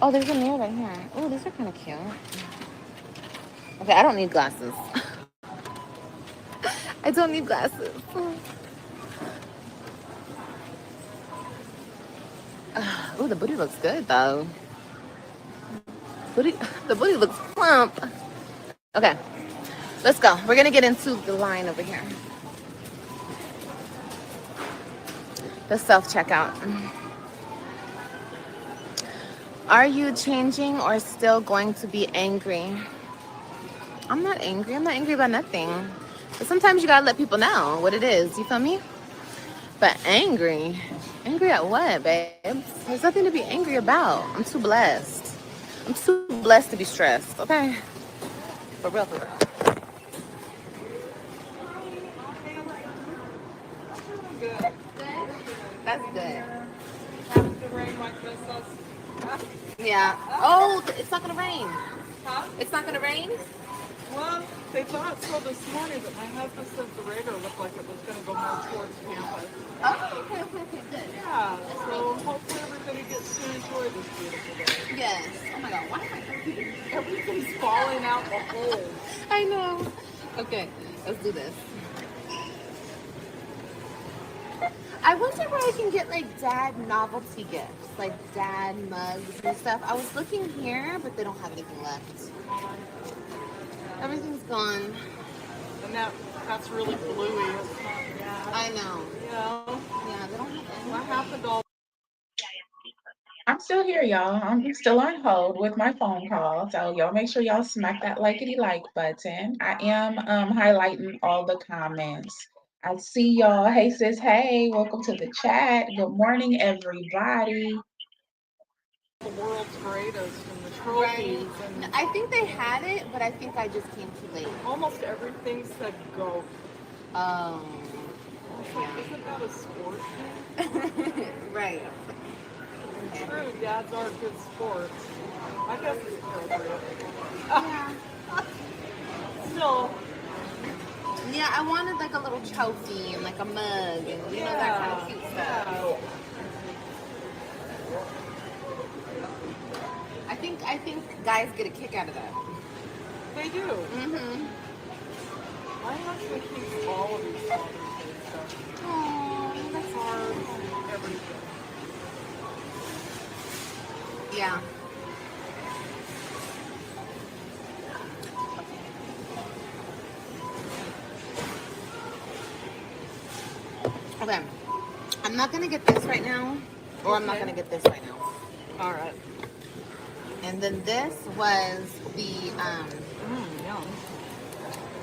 Oh, there's a mirror right here. Oh, these are kind of cute. Okay, I don't need glasses. I don't need glasses. Oh, the booty looks good though. The booty looks plump. Okay, let's go. We're gonna get into the line over here. The self-checkout. Are you changing or still going to be angry? I'm not angry. I'm not angry about nothing. But sometimes you gotta let people know what it is. You feel me? But angry? Angry at what, babe? There's nothing to be angry about. I'm too blessed. I'm too blessed to be stressed, okay? For real, for real. Good. That's good. Having to rain like this, Yeah. Oh, it's not gonna rain. huh? It's not gonna rain? Well, they thought so this morning, but my husband said the radar looked like it was going to go more towards campus. Oh, okay, good. Yeah, so hopefully everybody gets to enjoy this beautiful day. Yes. Oh my god, why am I Everything's falling out the hole. I know. Okay, let's do this. I wonder where I can get like dad novelty gifts, like dad mugs and stuff. I was looking here, but they don't have anything left. Everything's gone. And that's really bluey. It's not bad. I know. Yeah. Yeah, they don't have anything. What happened all I'm still here, y'all. I'm still on hold with my phone call. So y'all make sure y'all smack that likety like button. I am highlighting all the comments. I see y'all. Hey sis, hey, welcome to the chat. Good morning, everybody. the world's greatest and the Right. trophies and I think they had it, but I think I just came too late. almost everything said go. Um, It's like, isn't that a sport thing? right. True, dads are good sports. I guess it's appropriate. Yeah. Still, Yeah, I wanted like a little trophy and like a mug and that kind of cute stuff. yeah. I think guys get a kick out of that. They do. Mm-hmm. My husband keeps all of these Father's Day stuff. Oh, that's Cards, everything. yeah. Okay. I'm not gonna get this right now, or I'm not Okay. gonna get this right now. All right. And then this was the Yum.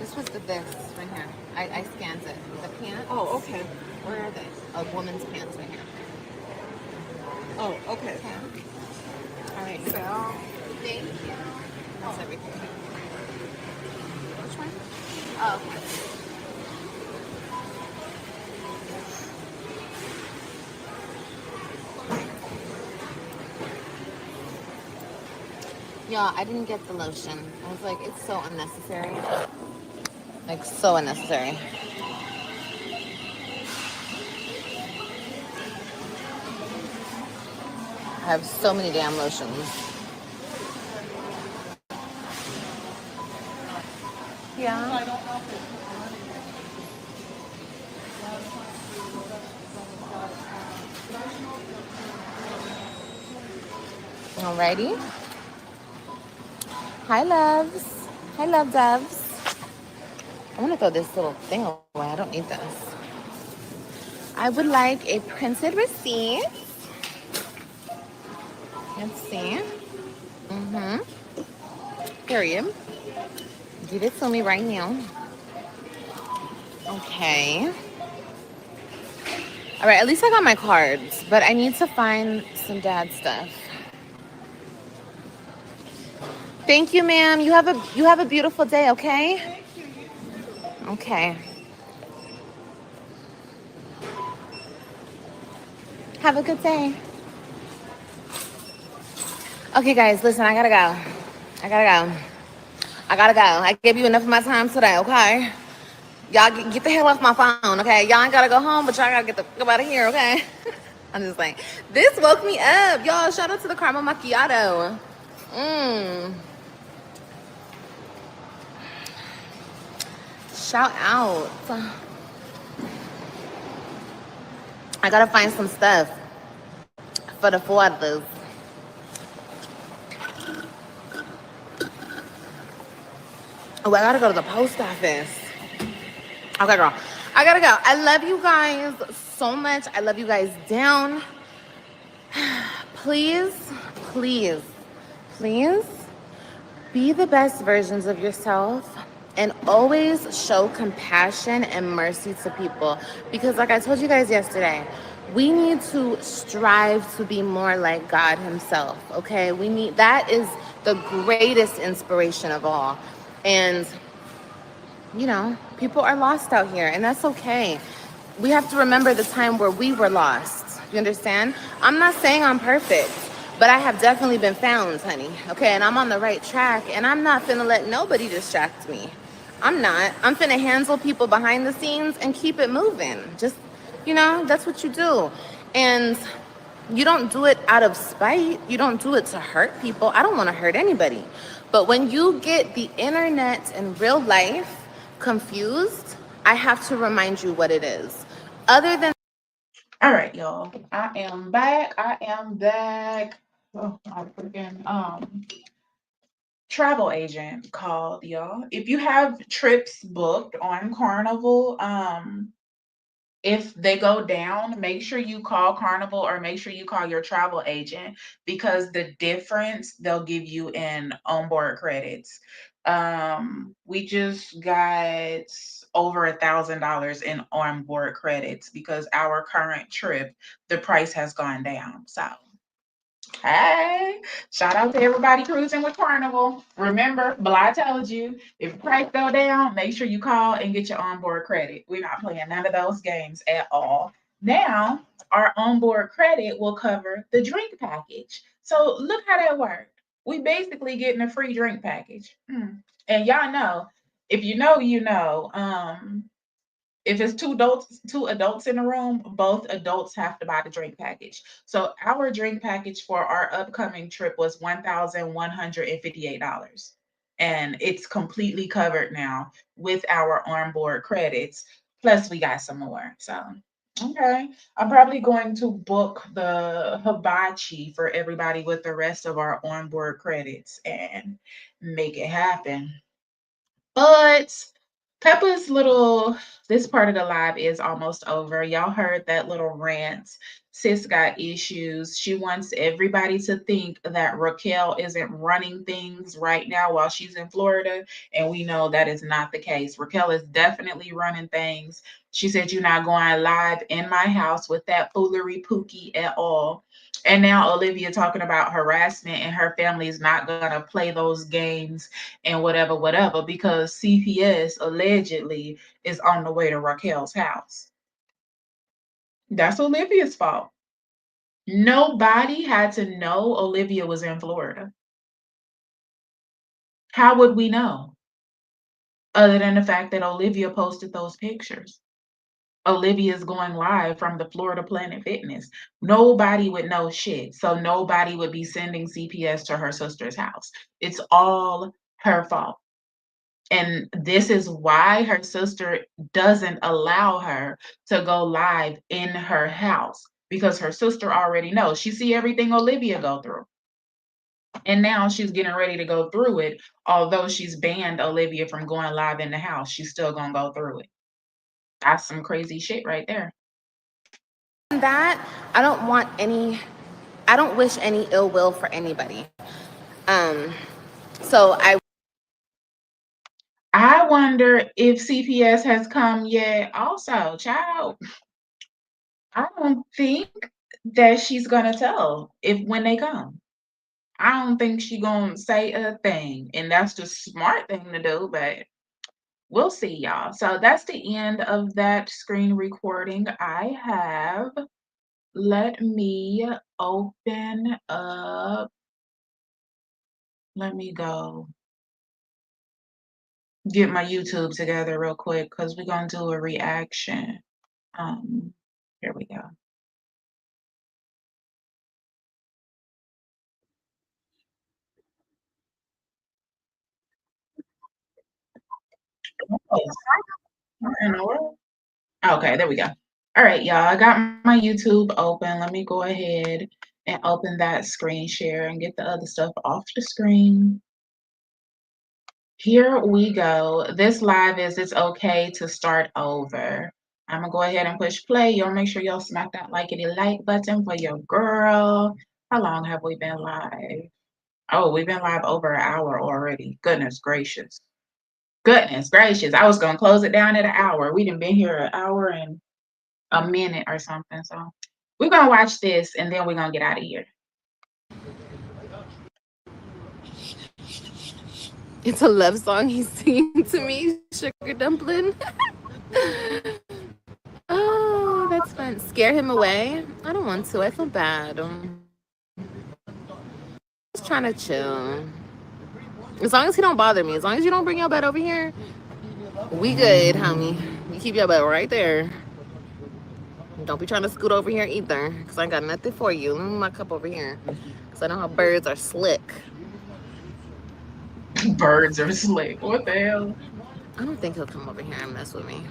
this was the this right here. I scanned it. The pants. Oh, okay. Where are they? A woman's pants right here. Oh, okay. Okay. All right. So thank you. That's everything. Which one? Oh, okay. Yeah, I didn't get the lotion. I was like, it's so unnecessary. Like, so unnecessary. I have so many damn lotions. Yeah. I don't know if it's Alrighty. Hi, loves. Hi, love doves. I want to throw this little thing away. I don't need this. I would like a printed receipt. Let's see. Mm-hmm. Period. Give it to me right now. Okay. All right, at least I got my cards, but I need to find some dad stuff. Thank you, ma'am. You have a beautiful day, okay? Okay. Have a good day. Okay, guys, listen, I gotta go. I gotta go. I gotta go. I gave you enough of my time today, okay? Y'all get the hell off my phone, okay? Y'all ain't gotta go home, but y'all gotta get the fuck out of here, okay? I'm just like, this woke me up. Y'all, shout out to the caramel macchiato. Mmm. Shout out. I gotta find some stuff for the fourthers. Oh, I gotta go to the post office. Okay, girl. I gotta go. I love you guys so much. I love you guys down. Please, please, please be the best versions of yourself and always show compassion and mercy to people. Because, like I told you guys yesterday, we need to strive to be more like God Himself, okay? That is the greatest inspiration of all. And people are lost out here, and that's okay. We have to remember the time where we were lost. You understand? I'm not saying I'm perfect, but I have definitely been found, honey. Okay, and I'm on the right track, and I'm not finna let nobody distract me. I'm not. I'm finna handle people behind the scenes and keep it moving. Just, that's what you do. And you don't do it out of spite. You don't do it to hurt people. I don't want to hurt anybody. But when you get the internet and real life confused, I have to remind you what it is. Other than All right, y'all. I am back. Oh, my freaking travel agent called, y'all. If you have trips booked on Carnival, if they go down, make sure you call Carnival or make sure you call your travel agent because the difference they'll give you in onboard credits. We just got over $1,000 in onboard credits because our current trip, the price has gone down. So hey, shout out to everybody cruising with Carnival. Remember, Bly told you, if price go down, make sure you call and get your onboard credit. We're not playing none of those games at all. Now, our onboard credit will cover the drink package. So look how that worked. We basically getting a free drink package. And y'all know, if you know, you know. If it's two adults in the room, both adults have to buy the drink package. So our drink package for our upcoming trip was $1,158. And it's completely covered now with our onboard credits. Plus we got some more. So okay. I'm probably going to book the hibachi for everybody with the rest of our onboard credits and make it happen. But Peppa's this part of the live is almost over. Y'all heard that little rant. Sis got issues. She wants everybody to think that Raquel isn't running things right now while she's in Florida. And we know that is not the case. Raquel is definitely running things. She said, "You're not going live in my house with that foolery pookie at all." And now Olivia talking about harassment and her family is not going to play those games and whatever, whatever, because CPS allegedly is on the way to Raquel's house. That's Olivia's fault. Nobody had to know Olivia was in Florida. How would we know? Other than the fact that Olivia posted those pictures. Olivia's going live from the Florida Planet Fitness. Nobody would know shit. So nobody would be sending CPS to her sister's house. It's all her fault. And this is why her sister doesn't allow her to go live in her house because her sister already knows. She see everything Olivia go through. And now she's getting ready to go through it. Although she's banned Olivia from going live in the house, she's still gonna go through it. That's some crazy shit right there. That I don't wish any ill will for anybody. So I wonder if CPS has come yet. Also, child, I don't think that she's gonna tell if when they come. I don't think she gonna say a thing, and that's the smart thing to do. But we'll see, y'all. So that's the end of that screen recording I have. Let me open up. Let me go get my YouTube together real quick because we're gonna do a reaction. Here we go. Oh, what in the world? Okay, there we go. All right, y'all. I got my YouTube open. Let me go ahead and open that screen share and get the other stuff off the screen. Here we go. This live is It's Okay to Start Over. I'm gonna go ahead and push play. Y'all make sure y'all smack that like button for your girl. How long have we been live? Oh, we've been live over an hour already. Goodness gracious. Goodness gracious. I was gonna close it down at an hour. We done been here an hour and a minute or something. So we're gonna watch this and then we're gonna get out of here. It's a love song he's singing to me, Sugar Dumpling. Oh, that's fun. Scare him away? I don't want to. I feel bad. Just trying to chill. As long as he don't bother me. As long as you don't bring your bed over here, we good, homie. You keep your bed right there. Don't be trying to scoot over here either, because I ain't got nothing for you. Let me move my cup over here, because I know how birds are slick. Birds are slick. What the hell? I don't think he'll come over here and mess with me.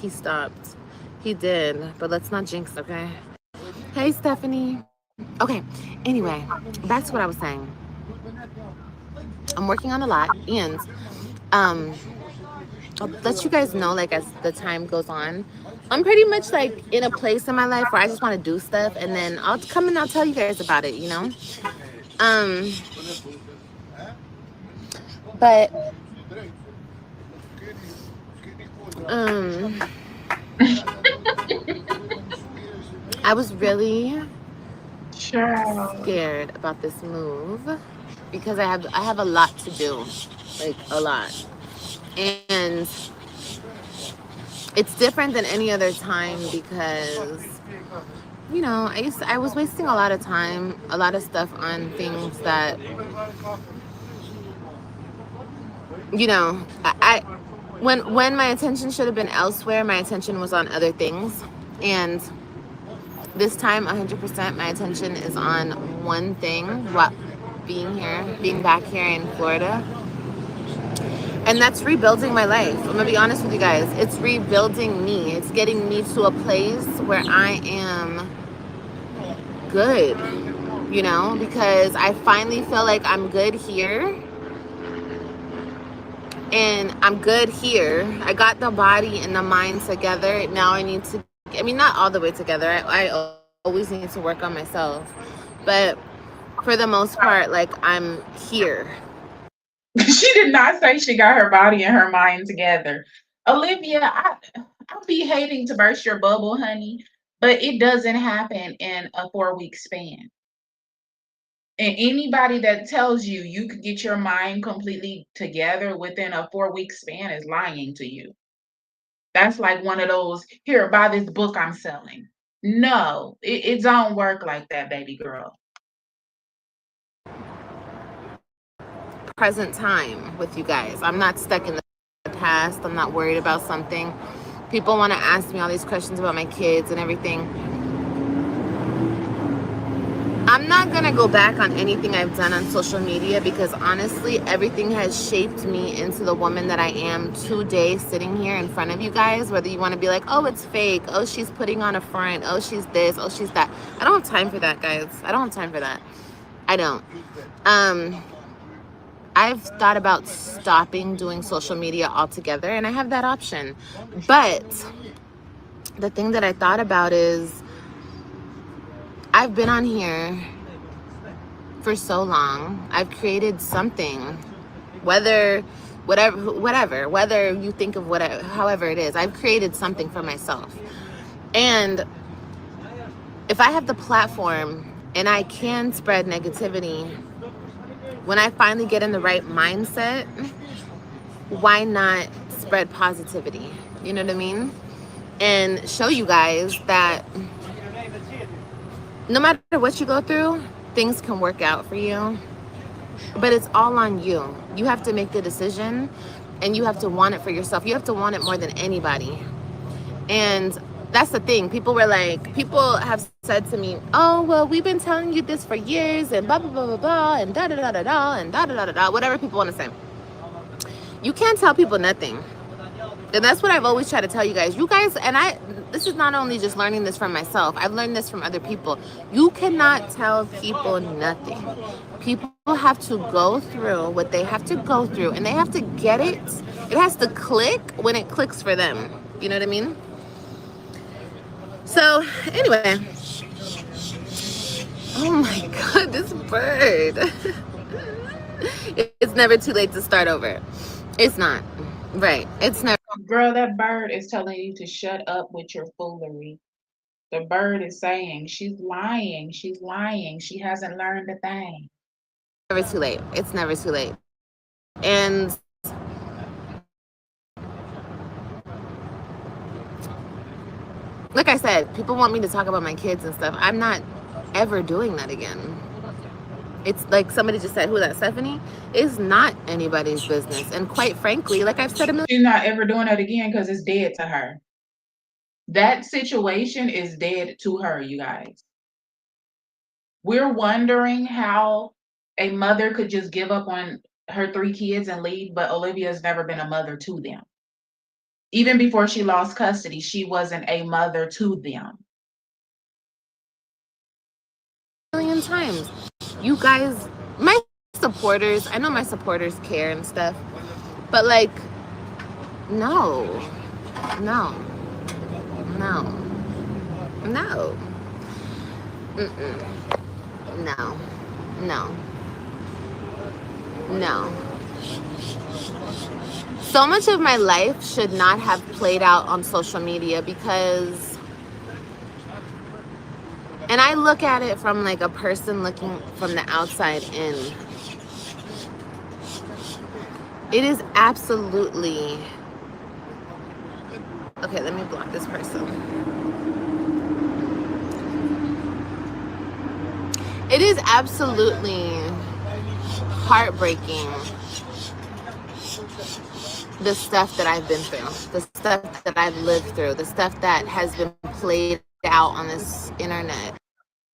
He stopped. He did, but let's not jinx, okay? Hey, Stephanie. Okay, anyway, back to what I was saying. I'm working on a lot, and I'll let you guys know, like, as the time goes on. I'm pretty much, like, in a place in my life where I just want to do stuff, and then I'll come and I'll tell you guys about it, you know? But I was really scared about this move because I have a lot to do, like a lot, and it's different than any other time because, you know, I was wasting a lot of time, a lot of stuff on things that, you know, when my attention should have been elsewhere, my attention was on other things. And this time, 100%, my attention is on one thing, being back here in Florida. And that's rebuilding my life. I'm gonna be honest with you guys. It's rebuilding me. It's getting me to a place where I am good, you know, because I finally feel like I'm good here. And I'm good here. I got the body and the mind together. Now I need to, not all the way together. I always need to work on myself. But for the most part, like, I'm here. She did not say she got her body and her mind together. Olivia, I'll be hating to burst your bubble, honey, but it doesn't happen in a 4-week span. And anybody that tells you you could get your mind completely together within a 4-week span is lying to you. That's like one of those, here, buy this book I'm selling. No, it don't work like that, baby girl. Present time with you guys. I'm not stuck in the past. I'm not worried about something. People want to ask me all these questions about my kids and everything. I'm not going to go back on anything I've done on social media because honestly, everything has shaped me into the woman that I am today sitting here in front of you guys. Whether you want to be like, oh, it's fake. Oh, she's putting on a front. Oh, she's this. Oh, she's that. I don't have time for that, guys. I don't have time for that. I don't. I've thought about stopping doing social media altogether, and I have that option. But the thing that I thought about is I've been on here for so long. I've created something, whether whether you think of whatever, however it is, I've created something for myself. And if I have the platform and I can spread negativity, when I finally get in the right mindset, why not spread positivity? You know what I mean? And show you guys that no matter what you go through, things can work out for you. But it's all on you. You have to make the decision and you have to want it for yourself. You have to want it more than anybody. And that's the thing. People have said to me, oh, well, we've been telling you this for years and blah, blah, blah, blah, blah, and da, da, da, da, da, and da, da, da, da, da, whatever people want to say. You can't tell people nothing. And that's what I've always tried to tell you guys. You guys, this is not only just learning this from myself, I've learned this from other people. You cannot tell people nothing. People have to go through what they have to go through, and they have to get it. It has to click when it clicks for them. You know what I mean? So, anyway. Oh my God, this bird. It's never too late to start over. It's not. Right. It's never. Girl, that bird is telling you to shut up with your foolery. The bird is saying she's lying. She's lying. She hasn't learned a thing. Never too late. It's never too late. And like I said, people want me to talk about my kids and stuff. I'm not ever doing that again. It's like somebody just said, who that, Stephanie? It's not anybody's business. And quite frankly, like I've said a million, She's not ever doing that again because it's dead to her. That situation is dead to her, you guys. We're wondering how a mother could just give up on her 3 kids and leave, but Olivia's never been a mother to them. Even before she lost custody, she wasn't a mother to them. times. You guys, my supporters, I know my supporters care and stuff, but like, no, no, no, no, mm-mm. No, no, no. So much of my life should not have played out on social media because, and I look at it from like a person looking from the outside in. It is absolutely, okay, let me block this person. It is absolutely heartbreaking, the stuff that I've been through, the stuff that I've lived through, the stuff that has been played out on this internet.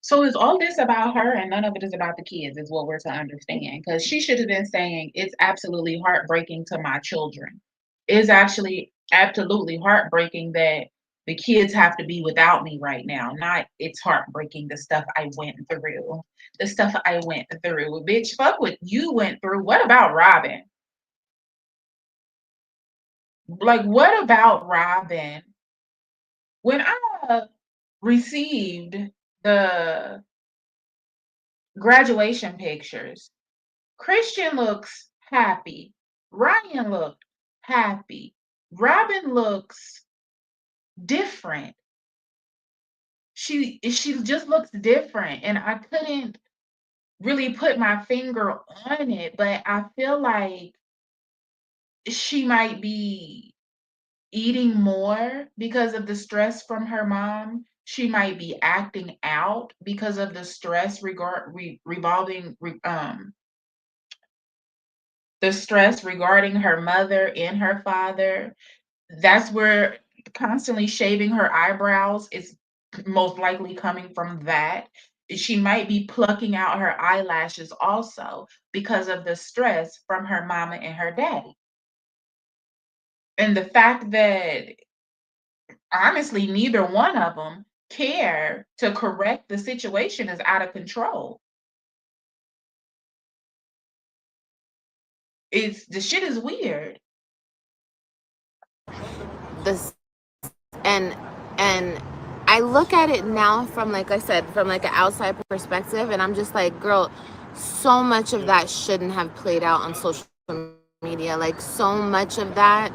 So is all this about her and none of it is about the kids, is what we're to understand. Because she should have been saying, it's absolutely heartbreaking to my children. It's actually absolutely heartbreaking that the kids have to be without me right now. Not it's heartbreaking the stuff I went through. The stuff I went through. Bitch, fuck what you went through. What about Robin? Like, what about Robin? When I received the graduation pictures, Christian looks happy. Ryan looked happy. Robin looks different. She just looks different, and I couldn't really put my finger on it, but I feel like she might be eating more because of the stress from her mom. She might be acting out because of the stress the stress regarding her mother and her father. That's where constantly shaving her eyebrows is most likely coming from that. She might be plucking out her eyelashes also because of the stress from her mama and her daddy. And the fact that honestly neither one of them care to correct the situation is out of control. The shit is weird. This and I look at it now from, like I said, from like an outside perspective, and I'm just like, girl, so much of that shouldn't have played out on social media. Like, so much of that,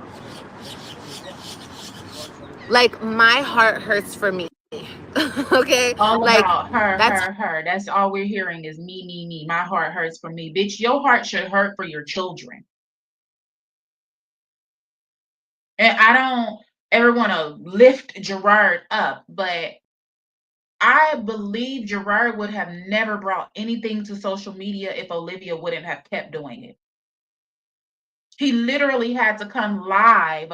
like, my heart hurts for me. Okay, All like, about her, that's her, her. That's all we're hearing is me, me, me. My heart hurts for me. Bitch, your heart should hurt for your children. And I don't ever want to lift Gerard up, but I believe Gerard would have never brought anything to social media if Olivia wouldn't have kept doing it. He literally had to come live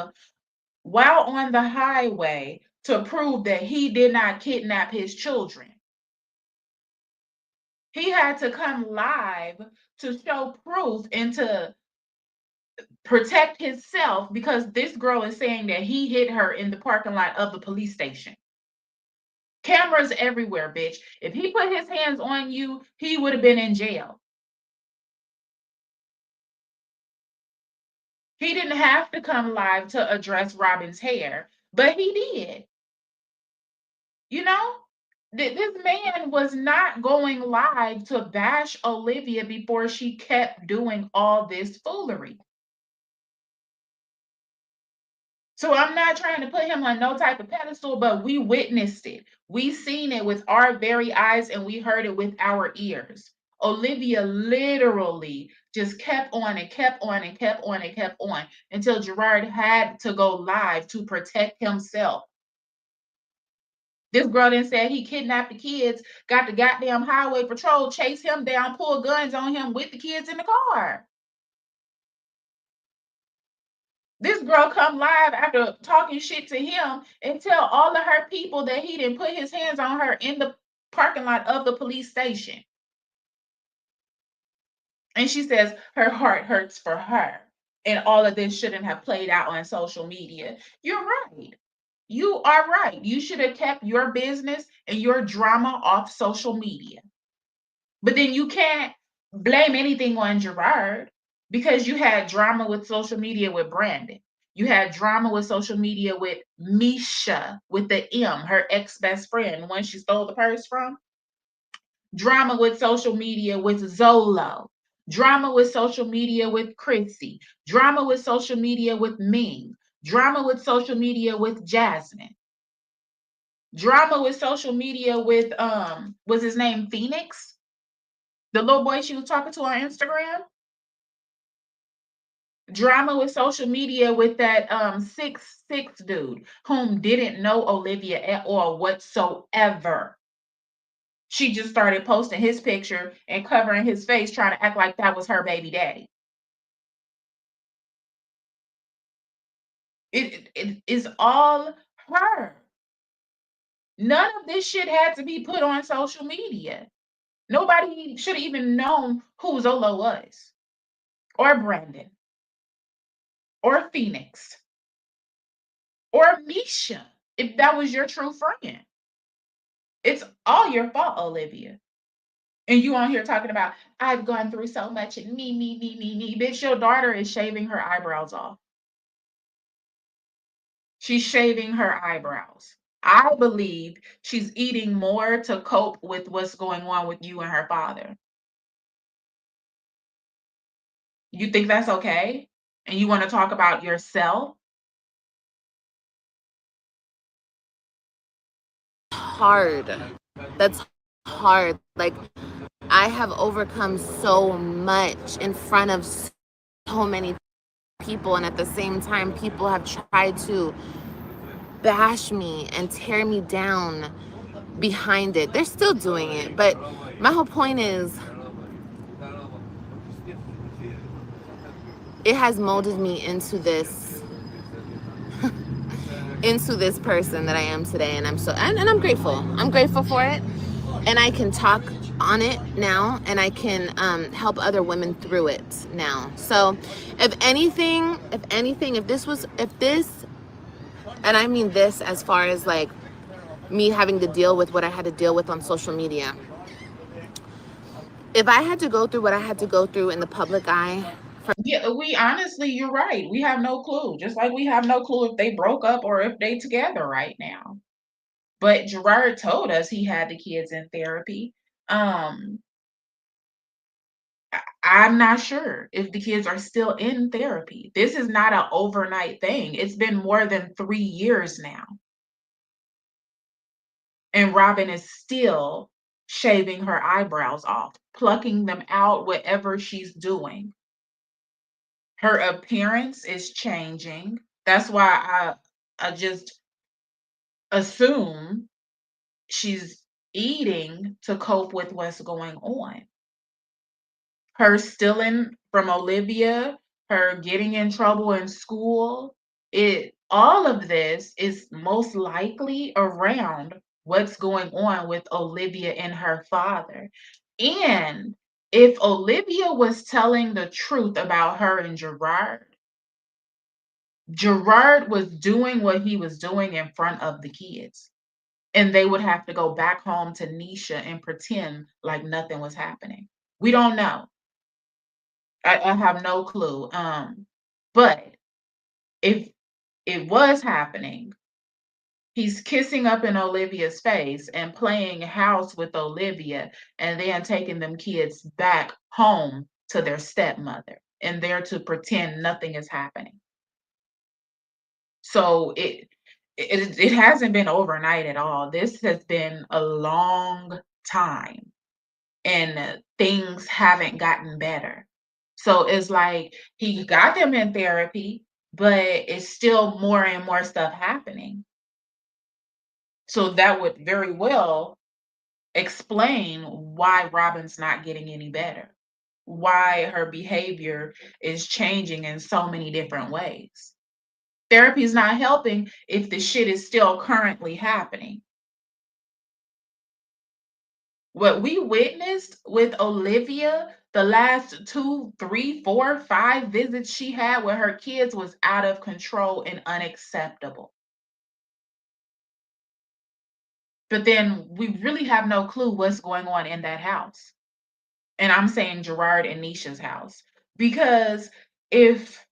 while on the highway to prove that he did not kidnap his children. He had to come live to show proof and to protect himself because this girl is saying that he hit her in the parking lot of the police station. Cameras everywhere, bitch. If he put his hands on you, he would have been in jail. He didn't have to come live to address Robin's hair, but he did. You know, this man was not going live to bash Olivia before she kept doing all this foolery. So I'm not trying to put him on no type of pedestal, but we witnessed it. We seen it with our very eyes and we heard it with our ears. Olivia literally just kept on and kept on and kept on and kept on until Gerard had to go live to protect himself. This girl then said he kidnapped the kids, got the goddamn highway patrol, chase him down, pull guns on him with the kids in the car. This girl come live after talking shit to him and tell all of her people that he didn't put his hands on her in the parking lot of the police station. And she says her heart hurts for her. And all of this shouldn't have played out on social media. You're right. You are right. You should have kept your business and your drama off social media. But then you can't blame anything on Gerard because you had drama with social media with Brandon. You had drama with social media with Misha with the M, her ex-best friend, the one she stole the purse from. Drama with social media with Zolo. Drama with social media with Chrissy. Drama with social media with Ming. Drama with social media with Jasmine. Drama with social media with was his name Phoenix? The little boy she was talking to on Instagram. Drama with social media with that 6'6" dude whom didn't know Olivia at all whatsoever. She just started posting his picture and covering his face, trying to act like that was her baby daddy. It is all her. None of this shit had to be put on social media. Nobody should have even known who Zolo was, or Brandon, or Phoenix, or Misha, if that was your true friend. It's all your fault, Olivia. And you on here talking about, I've gone through so much and me, me, me, me, me. Bitch, your daughter is shaving her eyebrows off. She's shaving her eyebrows. I believe she's eating more to cope with what's going on with you and her father. You think that's okay? And you want to talk about yourself? hard. That's hard. Like, I have overcome so much in front of so many people, and at the same time, people have tried to bash me and tear me down behind it. They're still doing it, but my whole point is, it has molded me into this person that I am today, and I'm grateful. I'm grateful for it, and I can talk on it now, and I can help other women through it now. So if this, and I mean this as far as like me having to deal with what I had to deal with on social media, if I had to go through what I had to go through in the public eye Yeah, we honestly, you're right. We have no clue. Just like we have no clue if they broke up or if they together right now. But Gerard told us he had the kids in therapy. Um, I'm not sure if the kids are still in therapy. This is not an overnight thing. It's been more than 3 years now. And Robin is still shaving her eyebrows off, plucking them out, whatever she's doing. Her appearance is changing. That's why I just assume she's eating to cope with what's going on. Her stealing from Olivia, her getting in trouble in school, all of this is most likely around what's going on with Olivia and her father. And if Olivia was telling the truth about her and Gerard was doing what he was doing in front of the kids. And they would have to go back home to Nisha and pretend like nothing was happening. We don't know. I have no clue. But if it was happening, he's kissing up in Olivia's face and playing house with Olivia and then taking them kids back home to their stepmother and there to pretend nothing is happening. So it hasn't been overnight at all. This has been a long time and things haven't gotten better. So it's like he got them in therapy, but it's still more and more stuff happening. So that would very well explain why Robin's not getting any better, why her behavior is changing in so many different ways. Therapy is not helping if the shit is still currently happening. What we witnessed with Olivia, the last 2, 3, 4, 5 visits she had with her kids was out of control and unacceptable. But then we really have no clue what's going on in that house. And I'm saying Gerard and Nisha's house. Because if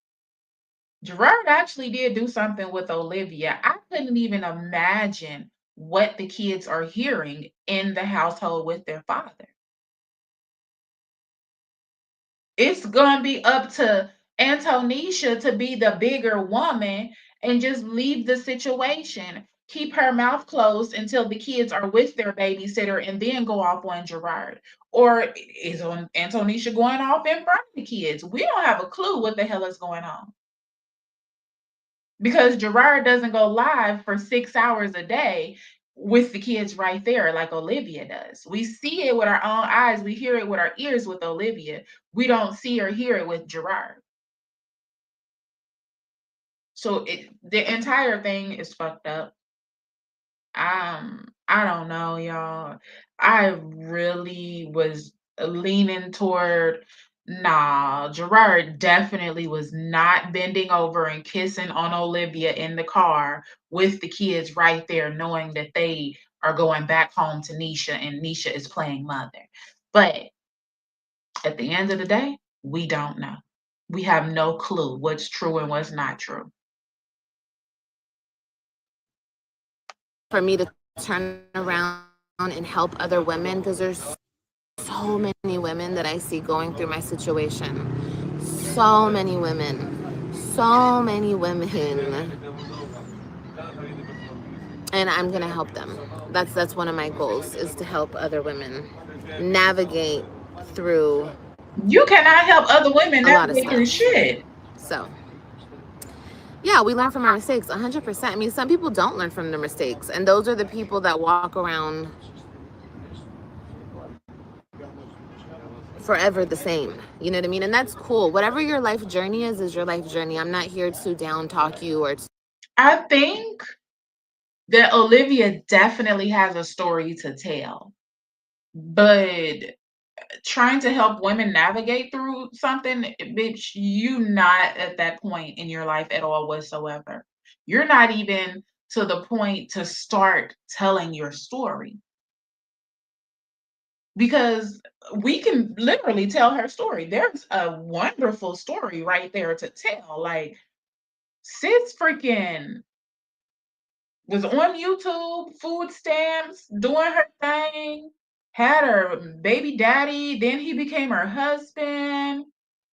Gerard actually did do something with Olivia, I couldn't even imagine what the kids are hearing in the household with their father. It's gonna be up to Antonisha to be the bigger woman and just leave the situation. Keep her mouth closed until the kids are with their babysitter and then go off on Gerard. Or is Antonisha going off in front of the kids? We don't have a clue what the hell is going on. Because Gerard doesn't go live for 6 hours a day with the kids right there like Olivia does. We see it with our own eyes, we hear it with our ears with Olivia. We don't see or hear it with Gerard. So the entire thing is fucked up. I don't know, y'all. I really was leaning toward nah, Gerard definitely was not bending over and kissing on Olivia in the car with the kids right there, knowing that they are going back home to Nisha and Nisha is playing mother. But at the end of the day, we don't know. We have no clue what's true and what's not true. For me to turn around and help other women, because there's so many women that I see going through my situation. So many women. So many women. And I'm gonna help them. That's one of my goals, is to help other women navigate through You cannot help other women a lot of navigate through stuff. shit. So yeah, we learn from our mistakes 100%. I mean, some people don't learn from their mistakes, and those are the people that walk around forever the same. You know what I mean? And that's cool. Whatever your life journey is your life journey. I'm not here to down talk you or I think that Olivia definitely has a story to tell, but trying to help women navigate through something, bitch, you not at that point in your life at all whatsoever. You're not even to the point to start telling your story. because we can literally tell her story. There's a wonderful story right there to tell. Like, sis freaking was on YouTube, food stamps, doing her thing, had her baby daddy, then he became her husband.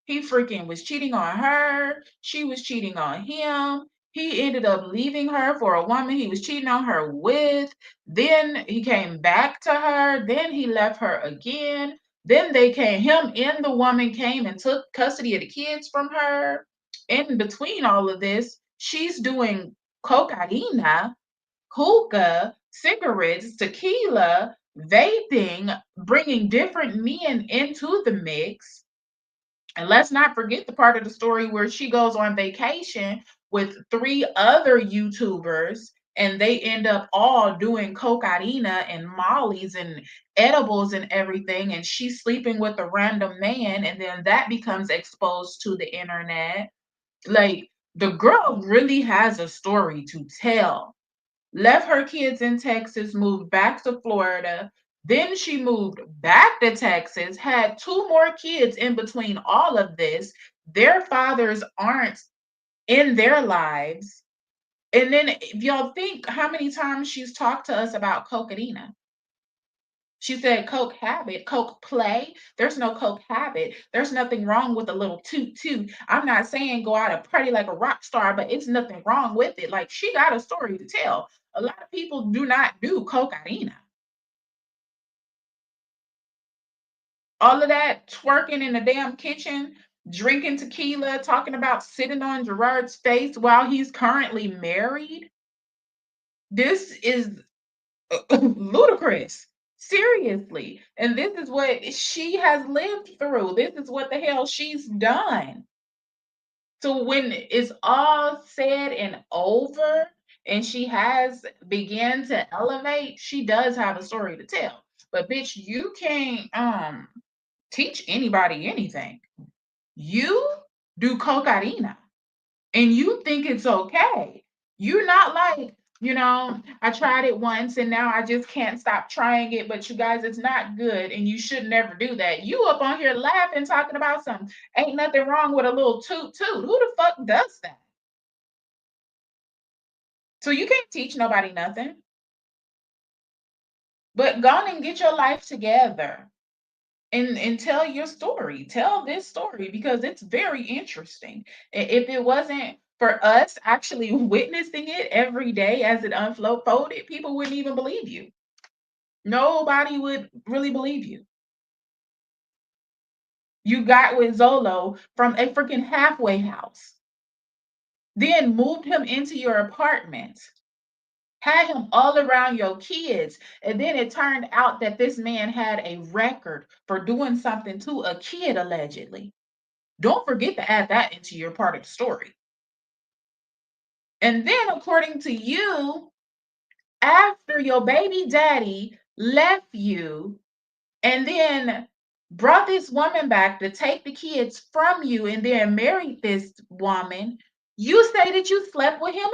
He freaking was cheating on her. She was cheating on him. He ended up leaving her for a woman he was cheating on her with. Then he came back to her. Then he left her again. Then him and the woman came and took custody of the kids from her. In between all of this, she's doing cocaine, hookah, cigarettes, tequila, vaping, bringing different men into the mix. And let's not forget the part of the story where she goes on vacation with 3 other YouTubers and they end up all doing cocaine and mollies and edibles and everything. And she's sleeping with a random man. And then that becomes exposed to the internet. Like, the girl really has a story to tell. Left her kids in Texas, moved back to Florida. Then she moved back to Texas, had 2 more kids in between all of this. Their fathers aren't in their lives. And then, if y'all think how many times she's talked to us about cocaine. She said coke habit, coke play. There's no coke habit. There's nothing wrong with a little toot. I'm not saying go out and party like a rock star, but it's nothing wrong with it. Like, she got a story to tell. A lot of people do not do cocaine. All of that twerking in the damn kitchen, drinking tequila, talking about sitting on Gerard's face while he's currently married. This is ludicrous. Seriously. And this is what she has lived through. This is what the hell she's done. So when it's all said and over and she has began to elevate, she does have a story to tell. But bitch, you can't teach anybody anything. You do cocaine and you think it's okay. You're not like, I tried it once and now I just can't stop trying it. But you guys, it's not good and you should never do that. You up on here laughing, talking about some ain't nothing wrong with a little toot. Who the fuck does that? So you can't teach nobody nothing. But go on and get your life together and tell your story. Tell this story because it's very interesting. If it wasn't for us actually witnessing it every day as it unfolded, people wouldn't even believe you. Nobody would really believe you. You got with Zolo from a freaking halfway house, then moved him into your apartment, had him all around your kids, and then it turned out that this man had a record for doing something to a kid allegedly. Don't forget to add that into your part of the story. And then, according to you, after your baby daddy left you and then brought this woman back to take the kids from you and then married this woman, you say that you slept with him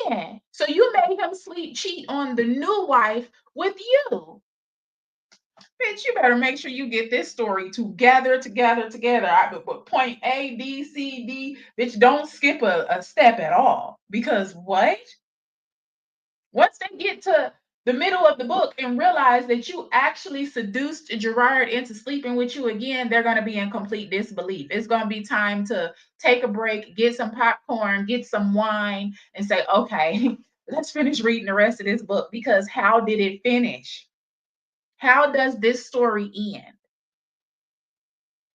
again. So you made him cheat on the new wife with you. Bitch, you better make sure you get this story together. I put point A, B, C, D. Bitch, don't skip a step at all. Because what? Once they get to the middle of the book and realize that you actually seduced Gerard into sleeping with you again, they're going to be in complete disbelief. It's going to be time to take a break, get some popcorn, get some wine, and say, okay, let's finish reading the rest of this book. Because how did it finish? How does this story end?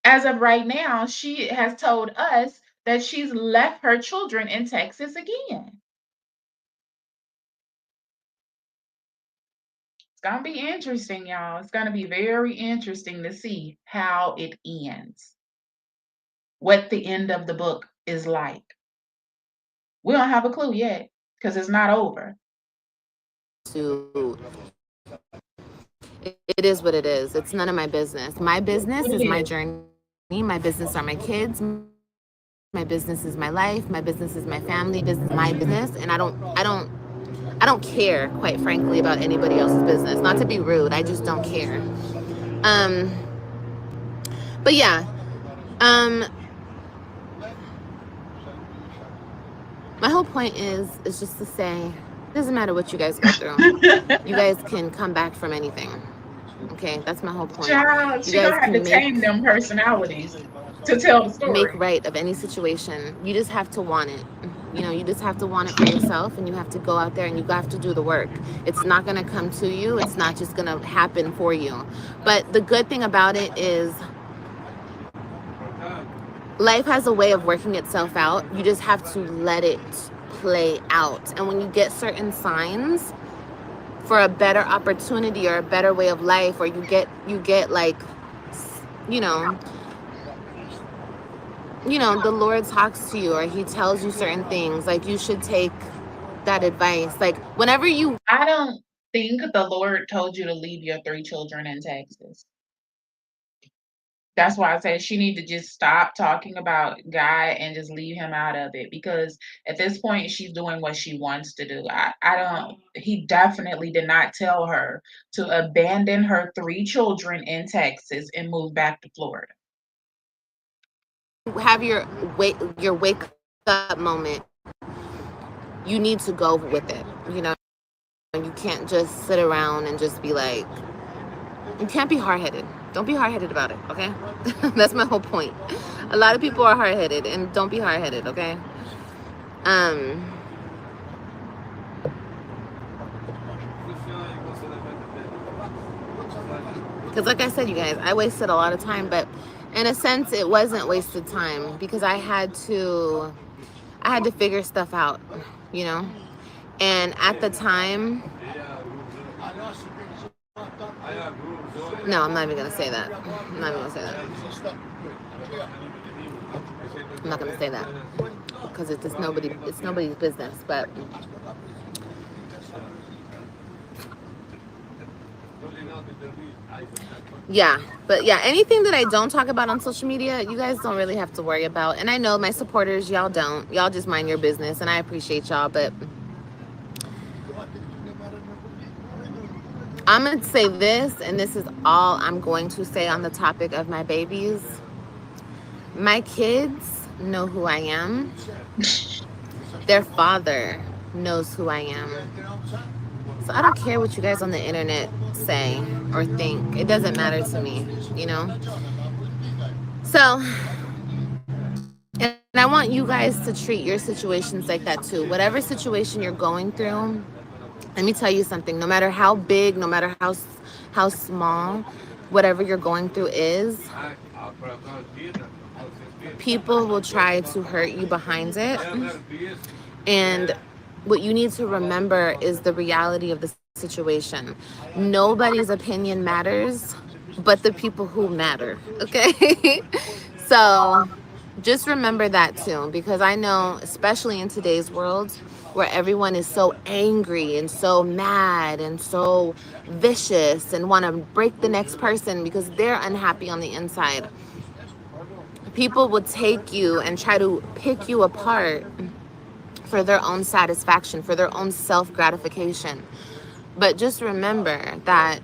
As of right now, she has told us that she's left her children in Texas again. It's going to be interesting, y'all. It's going to be very interesting to see how it ends. What the end of the book is like. We don't have a clue yet because it's not over. It is what it is. It's none of my business. My business is my journey. My business are my kids. My business is my life. My business is my family. Business is my business. And I don't care, quite frankly, about anybody else's business. Not to be rude. I just don't care. Um, but yeah, um, my whole point is just to say, it doesn't matter what you guys go through. You guys can come back from anything. Okay, that's my whole point. Child, You she guys gonna have to can tame them personalities to tell the make story. right of any situation. You just have to want it. You know, you just have to want it for yourself, and you have to go out there and you have to do the work. It's not going to come to you. It's not just going to happen for you. But the good thing about it is life has a way of working itself out. You just have to let it play out. And when you get certain signs for a better opportunity or a better way of life, or you get like, you know, the Lord talks to you or he tells you certain things, like you should take that advice. Like whenever you I don't think the Lord told you to leave your 3 children in Texas. That's why I said she need to just stop talking about God and just leave him out of it, because at this point she's doing what she wants to do. I don't He definitely did not tell her to abandon her 3 children in Texas and move back to Florida. have your wake up moment, you need to go with it. You can't just sit around and just be like, you can't be hard-headed. Don't be hard-headed about it, okay? That's my whole point. A lot of people are hard-headed, and don't be hard-headed, okay? Um because like I said, you guys, I wasted a lot of time, but in a sense it wasn't wasted time because I had to figure stuff out, you know? And at the time, no, I'm not even gonna say that. I'm not even gonna say that. I'm not gonna say that because it's nobody's business. But yeah, anything that I don't talk about on social media, you guys don't really have to worry about. And I know my supporters, y'all don't. Y'all just mind your business, and I appreciate y'all. But I'm gonna say this, and this is all I'm going to say on the topic of my babies. My kids know who I am. Their father knows who I am. So I don't care what you guys on the internet say or think. It doesn't matter to me, you know? So, and I want you guys to treat your situations like that too. Whatever situation you're going through, let me tell you something. No matter how big, no matter how small, whatever you're going through is, people will try to hurt you behind it. And what you need to remember is the reality of the situation. Nobody's opinion matters but the people who matter, okay? So just remember that too, because I know, especially in today's world where everyone is so angry and so mad and so vicious and want to break the next person because they're unhappy on the inside, people will take you and try to pick you apart for their own satisfaction, for their own self gratification. But just remember that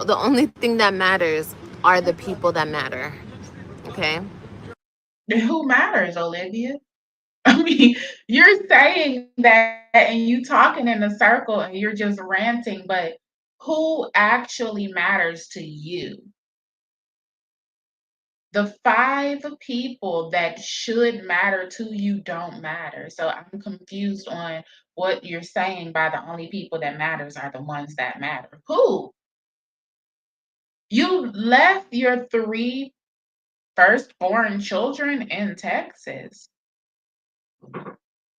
the only thing that matters are the people that matter. Okay? Who matters, Olivia? I mean, you're saying that and you talking in a circle and you're just ranting, but who actually matters to you? The 5 people that should matter to you don't matter. So I'm confused on what you're saying by the only people that matters are the ones that matter. Who? You left your 3 firstborn children in Texas.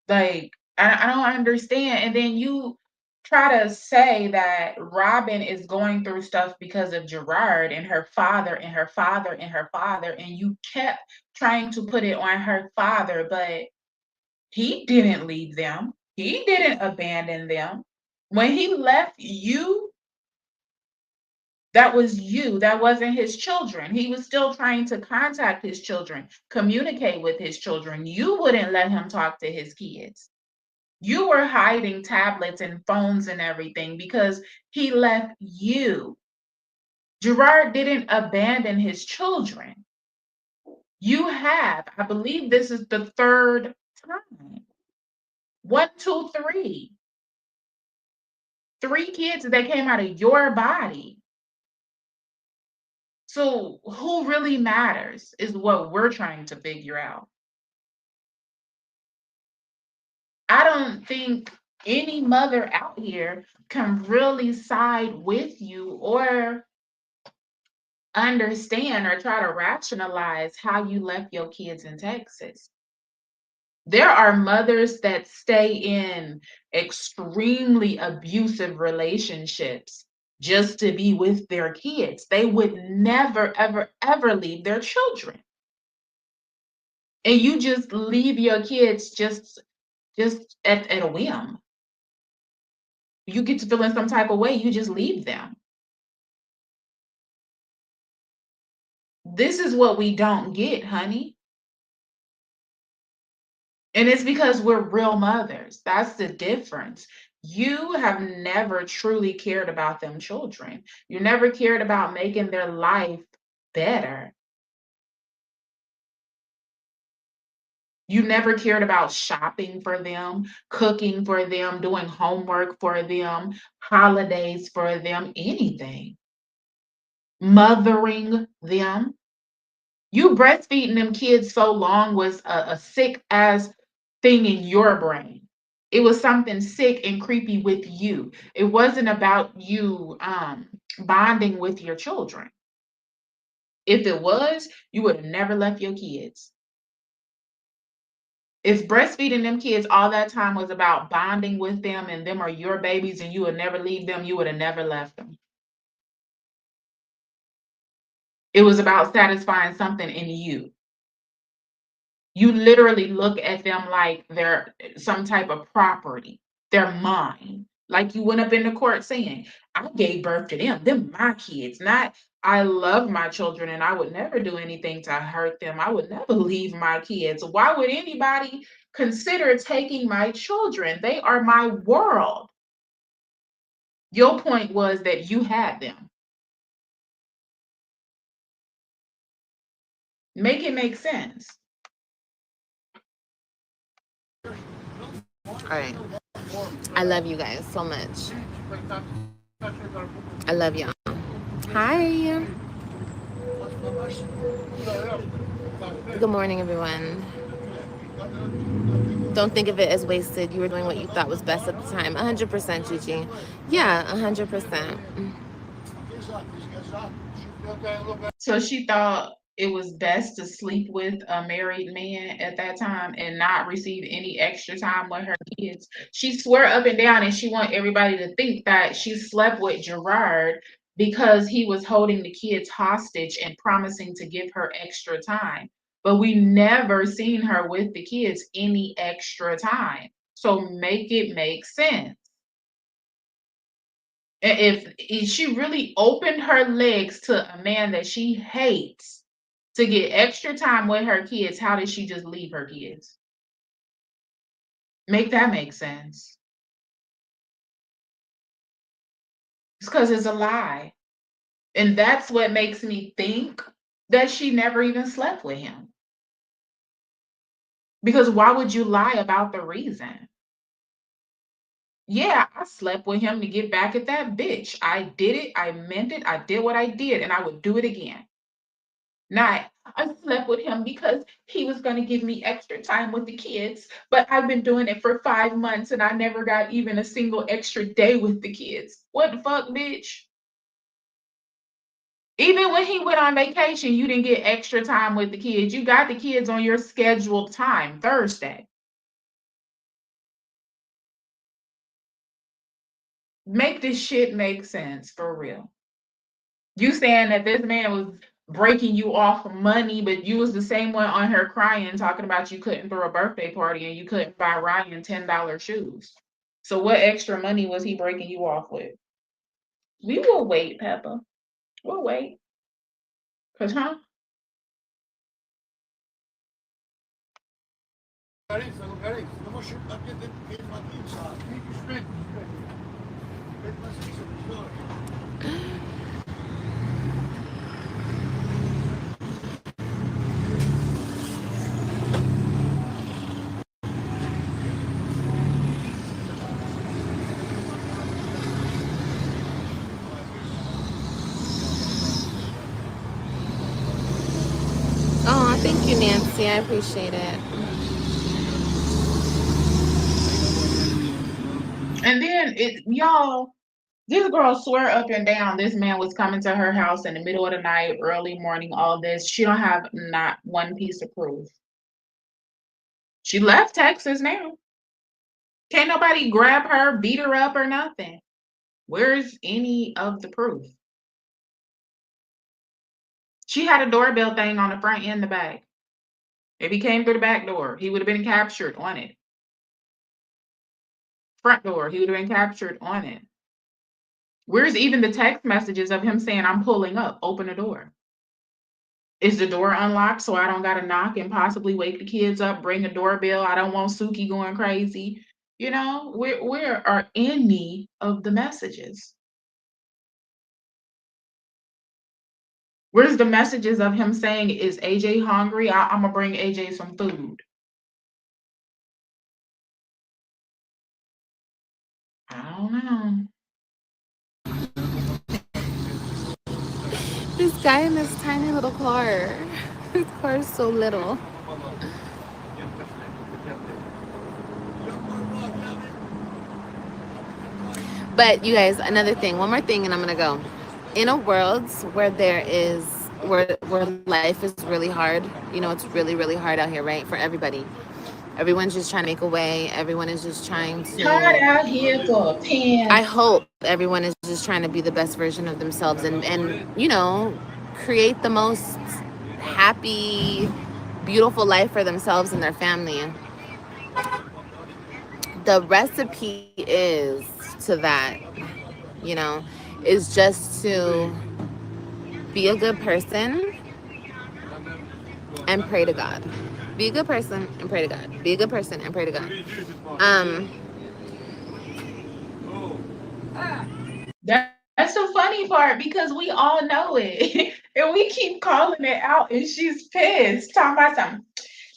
Like, I don't understand. And then you try to say that Robin is going through stuff because of Gerard and her father and her father and her father, and you kept trying to put it on her father, but he didn't leave them. He didn't abandon them. When he left you, that was you. That wasn't his children. He was still trying to contact his children, communicate with his children. You wouldn't let him talk to his kids. You were hiding tablets and phones and everything because he left you. Gerard didn't abandon his children. You have, I believe this is the third time. 1, 2, 3. 3 kids that came out of your body. So who really matters is what we're trying to figure out. I don't think any mother out here can really side with you or understand or try to rationalize how you left your kids in Texas. There are mothers that stay in extremely abusive relationships just to be with their kids. They would never, ever, ever leave their children. And you just leave your kids just at a whim. You get to feel in some type of way, you just leave them. This is what we don't get, honey. And it's because we're real mothers. That's the difference. You have never truly cared about them children. You never cared about making their life better. You never cared about shopping for them, cooking for them, doing homework for them, holidays for them, anything. Mothering them. You breastfeeding them kids so long was a sick ass thing in your brain. It was something sick and creepy with you. It wasn't about you bonding with your children. If it was, you would have never left your kids. If breastfeeding them kids all that time was about bonding with them and them are your babies and you would never leave them, you would have never left them. It was about satisfying something in you. You literally look at them like they're some type of property. They're mine. Like you went up in the court saying, I gave birth to them. Them my kids, not I love my children and I would never do anything to hurt them. I would never leave my kids. Why would anybody consider taking my children? They are my world. Your point was that you had them. Make it make sense. All right. I love you guys so much. I love y'all. Hi. Good morning, everyone. Don't think of it as wasted. You were doing what you thought was best at the time. 100%, Gigi. Yeah, 100%. So she thought it was best to sleep with a married man at that time and not receive any extra time with her kids. She swear up and down and she want everybody to think that she slept with Gerard because he was holding the kids hostage and promising to give her extra time. But we never seen her with the kids any extra time. So make it make sense. If she really opened her legs to a man that she hates to get extra time with her kids, how did she just leave her kids? Make that make sense. It's because it's a lie. And that's what makes me think that she never even slept with him. Because why would you lie about the reason? Yeah, I slept with him to get back at that bitch. I did it. I meant it. I did what I did, and I would do it again. Not, I slept with him because he was going to give me extra time with the kids, but I've been doing it for 5 months and I never got even a single extra day with the kids. What the fuck, bitch? Even when he went on vacation, you didn't get extra time with the kids. You got the kids on your scheduled time, Thursday. Make this shit make sense for real. You saying that this man was breaking you off for money, but you was the same one on her crying, talking about you couldn't throw a birthday party and you couldn't buy Ryan $10 shoes. So what extra money was he breaking you off with? We will wait, Peppa. We'll wait. Cause thank you, Nancy. I appreciate it. And then y'all, this girl swear up and down this man was coming to her house in the middle of the night, early morning, all this. She don't have not one piece of proof. She left Texas now. Can't nobody grab her, beat her up, or nothing. Where's any of the proof? She had a doorbell thing on the front and the back. If he came through the back door, he would have been captured on it. Front door, he would have been captured on it. Where's even the text messages of him saying, I'm pulling up, open the door? Is the door unlocked so I don't got to knock and possibly wake the kids up, bring a doorbell? I don't want Suki going crazy. You know, where are any of the messages? Where's the messages of him saying, is AJ hungry? I'm going to bring AJ some food. I don't know. This guy in this tiny little car. His car is so little. But you guys, another thing, one more thing, and I'm gonna go. In a world where where life is really hard, you know, it's really, really hard out here, right? For everybody. Everyone's just trying to make a way. Everyone is just trying Hard to. out here for a pen. I hope everyone is just trying to be the best version of themselves and you know, create the most happy, beautiful life for themselves and their family. The recipe is to that, you know, is just to be a good person and pray to God. Be a good person and pray to God. Be a good person and pray to God. That's the funny part because we all know it. And we keep calling it out and she's pissed. Talking about something.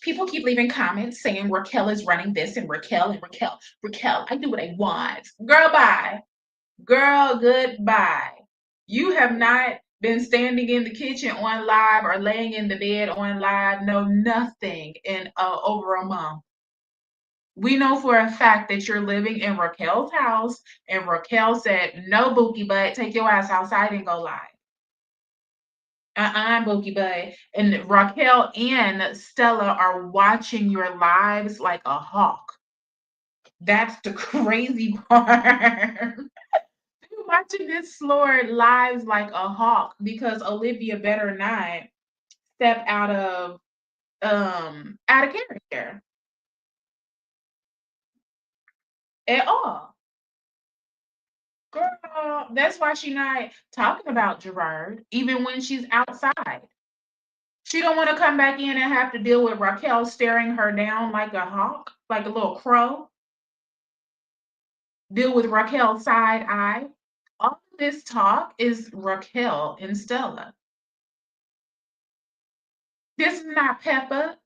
People keep leaving comments saying Raquel is running this and Raquel, I do what I want. Girl, bye. Girl, goodbye. You have not been standing in the kitchen on live or laying in the bed on live, no nothing in over a month. We know for a fact that you're living in Raquel's house, and Raquel said, no, Bookie Butt, take your ass outside and go live. Bookie Butt. And Raquel and Stella are watching your lives like a hawk. That's the crazy part. Watching this Lord lives like a hawk because Olivia better not step out of character at all. Girl, that's why she's not talking about Gerard, even when she's outside. She don't want to come back in and have to deal with Raquel staring her down like a hawk, like a little crow. Deal with Raquel's side eye. All of this talk is Raquel and Stella. This is not Peppa.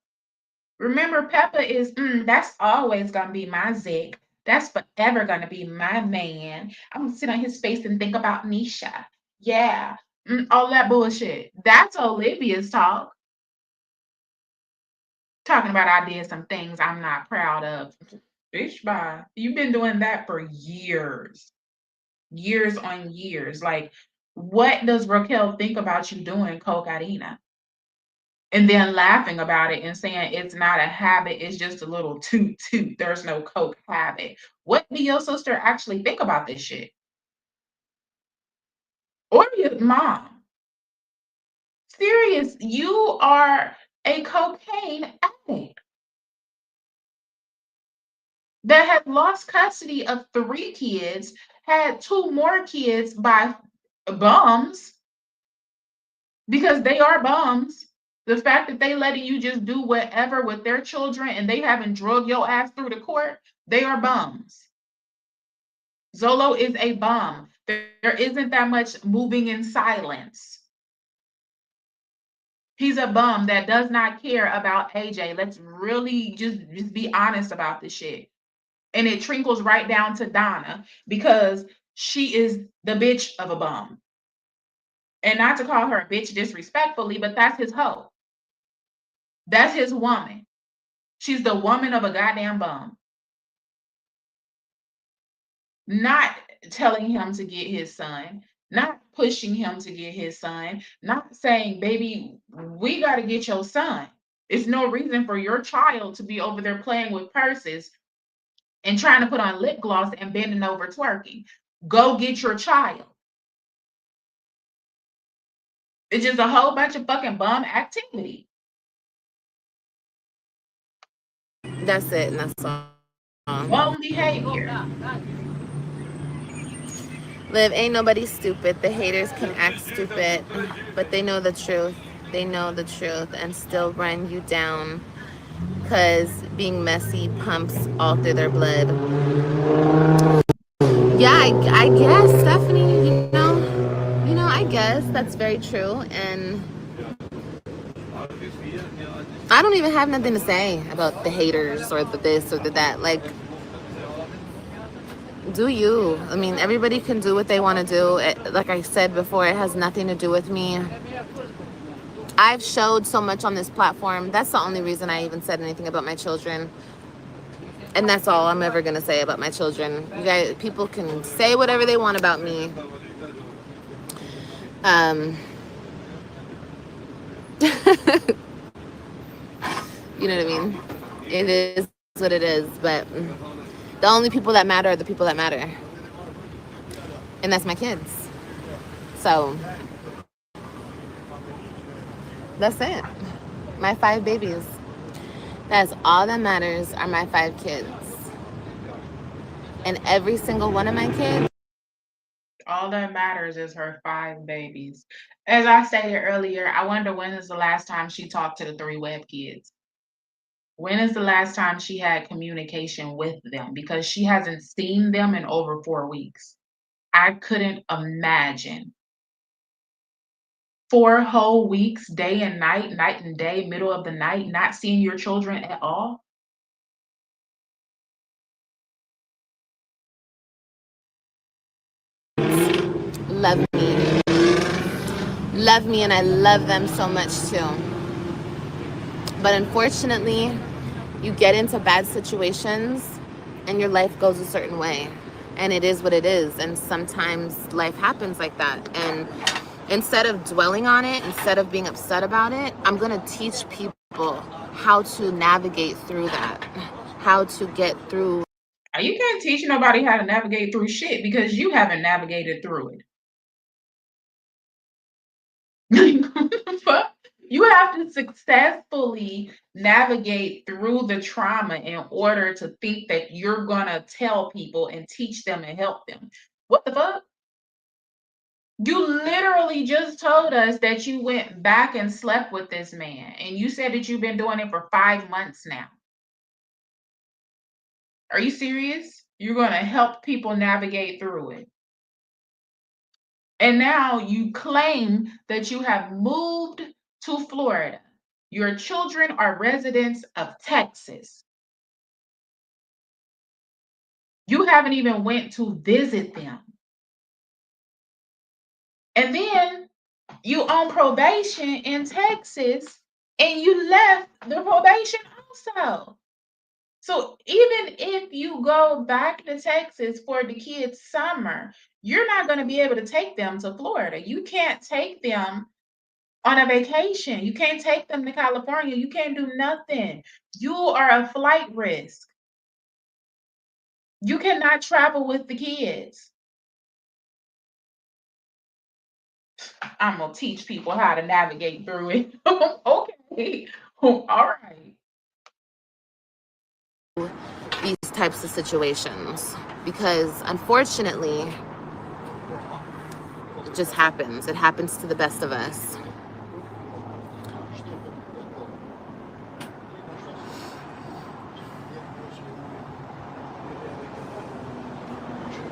Remember, Peppa is, that's always going to be my Zig. That's forever going to be my man. I'm going to sit on his face and think about Nisha. Yeah. All that bullshit. That's Olivia's talk. Talking about I did some things I'm not proud of. Bitch, bye. You've been doing that for years. Years on years. Like, what does Raquel think about you doing cocaine? And then laughing about it and saying it's not a habit, it's just a little toot toot. There's no coke habit. What do your sister actually think about this shit? Or your mom? Serious, you are a cocaine addict that had lost custody of 3 kids, had 2 more kids by bums, because they are bums. The fact that they letting you just do whatever with their children and they haven't drug your ass through the court, they are bums. Zolo is a bum. There isn't that much moving in silence. He's a bum that does not care about AJ. Let's really just be honest about this shit. And it trickles right down to Donna because she is the bitch of a bum. And not to call her a bitch disrespectfully, but that's his hoe. That's his woman. She's the woman of a goddamn bum. Not telling him to get his son, not pushing him to get his son, not saying, baby, we got to get your son. It's no reason for your child to be over there playing with purses and trying to put on lip gloss and bending over twerking. Go get your child. It's just a whole bunch of fucking bum activity. That's it, and that's all. Bum behavior. Liv, ain't nobody stupid. The haters can act stupid, but they know the truth. They know the truth and still run you down because being messy pumps all through their blood. Yeah, I guess, Stephanie, I guess that's very true. And I don't even have nothing to say about the haters or the this or the that. Like, do you? I mean, everybody can do what they want to do. Like I said before, it has nothing to do with me. I've showed so much on this platform. That's the only reason I even said anything about my children. And that's all I'm ever going to say about my children. You guys, people can say whatever they want about me. You know what I mean? It is what it is. But the only people that matter are the people that matter. And that's my kids. So that's it. My 5 babies. That's all that matters are my 5 kids. And every single one of my kids. All that matters is her 5 babies. As I stated earlier, I wonder when is the last time she talked to the 3 Webb kids? When is the last time she had communication with them? Because she hasn't seen them in over 4 weeks. I couldn't imagine 4 whole weeks, day and night, night and day, middle of the night, not seeing your children at all. Love me, and I love them so much too. But unfortunately, you get into bad situations and your life goes a certain way, and it is what it is. And sometimes life happens like that. And instead of dwelling on it, instead of being upset about it, I'm going to teach people how to navigate through that, how to get through. You can't teach nobody how to navigate through shit because you haven't navigated through it. You have to successfully navigate through the trauma in order to think that you're gonna tell people and teach them and help them. What the fuck? You literally just told us that you went back and slept with this man, and you said that you've been doing it for 5 months now. Are you serious? You're gonna help people navigate through it. And now you claim that you have moved to Florida. Your children are residents of Texas. You haven't even went to visit them. And then you on probation in Texas and you left the probation also. So even if you go back to Texas for the kids' summer, you're not going to be able to take them to Florida. You can't take them on a vacation. You can't take them to California. You can't do nothing. You are a flight risk. You cannot travel with the kids. I'm going to teach people how to navigate through it. Okay. All right. These types of situations, because unfortunately, it just happens. It happens to the best of us.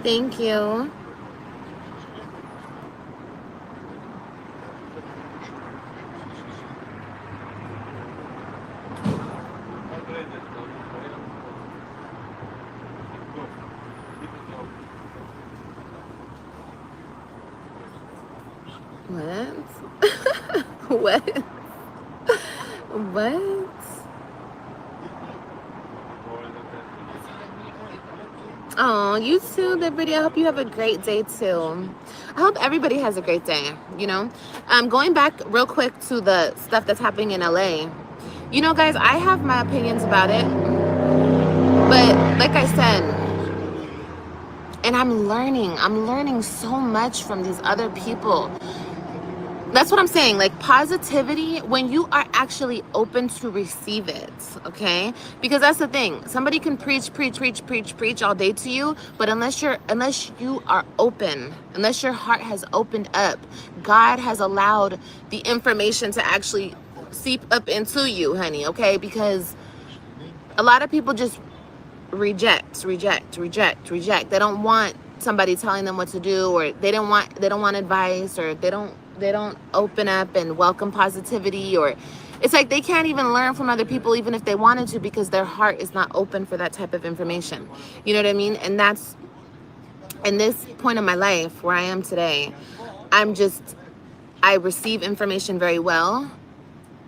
Thank you. What? What? What? Oh, you too, Liberty. I hope you have a great day too. I hope everybody has a great day, you know? Going back real quick to the stuff that's happening in LA. You know, guys, I have my opinions about it, but like I said, and I'm learning so much from these other people. That's what I'm saying. Like positivity, when you are actually open to receive it, okay? Because that's the thing. Somebody can preach all day to you, but unless you are open, unless your heart has opened up, God has allowed the information to actually seep up into you, honey, okay? Because a lot of people just reject. They don't want somebody telling them what to do, or they don't want advice, or they don't open up and welcome positivity, or it's like they can't even learn from other people even if they wanted to, because their heart is not open for that type of information. You know what I mean? And that's in this point of my life where I am today. I receive information very well,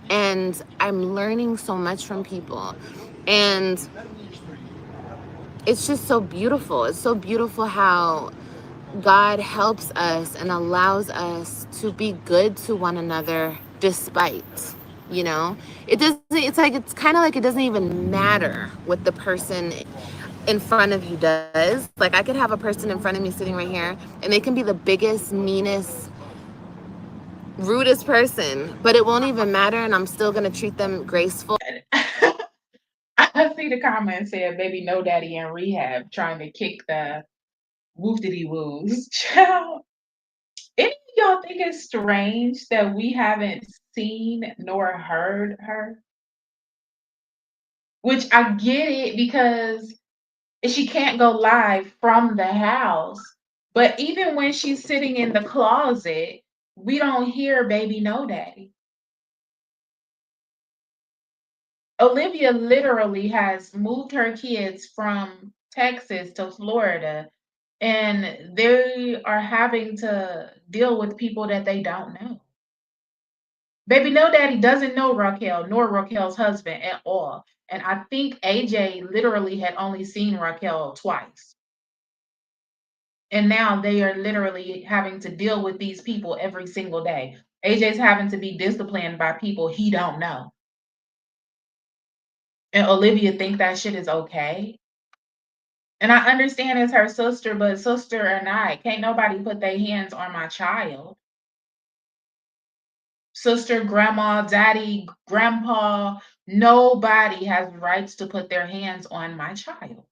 and I'm learning so much from people, and it's just so beautiful. It's so beautiful how God helps us and allows us to be good to one another despite, you know? It's kind of like it doesn't even matter what the person in front of you does. Like I could have a person in front of me sitting right here and they can be the biggest, meanest, rudest person, but it won't even matter, and I'm still going to treat them graceful. I see the comment said, "Baby, no daddy in rehab trying to kick the woofity woos." Child, any of y'all think it's strange that we haven't seen nor heard her? Which I get it because she can't go live from the house. But even when she's sitting in the closet, we don't hear baby no daddy. Olivia literally has moved her kids from Texas to Florida, and they are having to deal with people that they don't know. Baby No Daddy doesn't know Raquel nor Raquel's husband at all. And I think AJ literally had only seen Raquel twice. And now they are literally having to deal with these people every single day. AJ's having to be disciplined by people he don't know. And Olivia think that shit is okay. And I understand it's her sister, but sister or not, can't nobody put their hands on my child. Sister, grandma, daddy, grandpa, nobody has rights to put their hands on my child.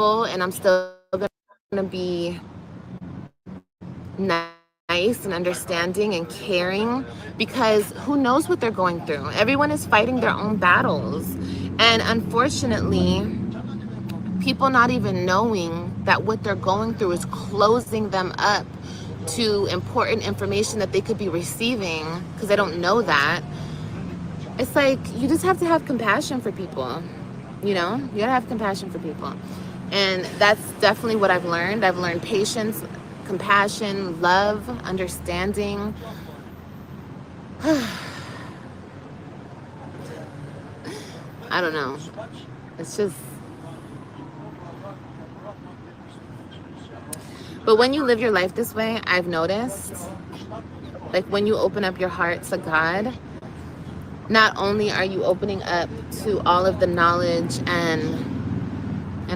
And I'm still going to be nice and understanding and caring, because who knows what they're going through. Everyone is fighting their own battles, and unfortunately people not even knowing that what they're going through is closing them up to important information that they could be receiving because they don't know that. It's like you just have to have compassion for people, you know? You gotta have compassion for people. And that's definitely what I've learned. I've learned patience, compassion, love, understanding. I don't know. It's just, but when you live your life this way, I've noticed, like when you open up your heart to God, not only are you opening up to all of the knowledge and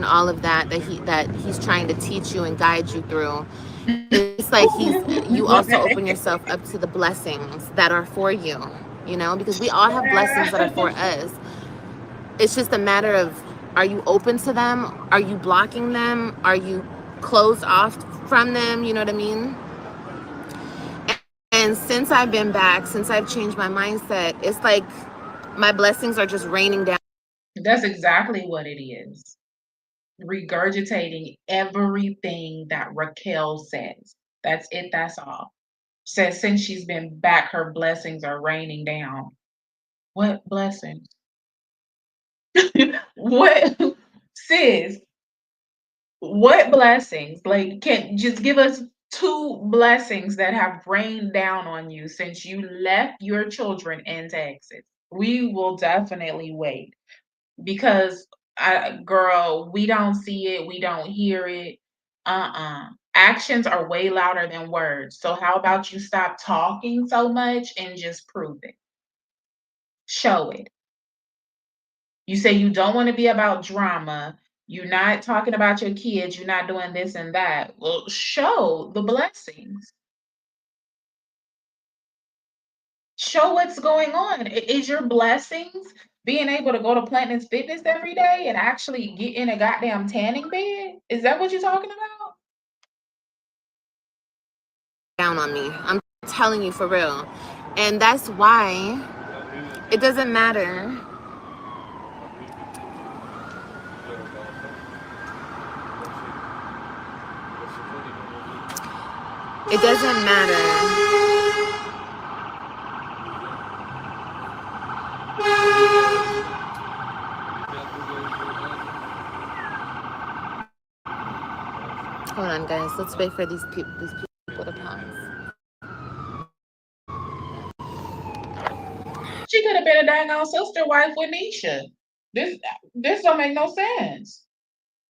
all of that he's trying to teach you and guide you through, it's like you also open yourself up to the blessings that are for you, you know, because we all have blessings that are for us. It's just a matter of, are you open to them? Are you blocking them? Are you closed off from them? You know what I mean? And since I've been back, since I've changed my mindset, it's like my blessings are just raining down. That's exactly what it is. Regurgitating everything that Raquel says. That's it, that's all. Says since she's been back, her blessings are raining down. What blessings? What, sis? What blessings? Like, can just give us 2 blessings that have rained down on you since you left your children in Texas. We will definitely wait because girl, we don't see it, we don't hear it. Actions are way louder than words. So how about you stop talking so much and just prove it? Show it. You say you don't want to be about drama. You're not talking about your kids. You're not doing this and that. Well, show the blessings. Show what's going on. Is your blessings being able to go to Platinum Fitness every day and actually get in a goddamn tanning bed? Is that what you're talking about? Down on me. I'm telling you for real. And that's why it doesn't matter. It doesn't matter. Hold on, guys. Let's wait for these people to pause. She could have been a dang on sister wife with Nisha. This don't make no sense.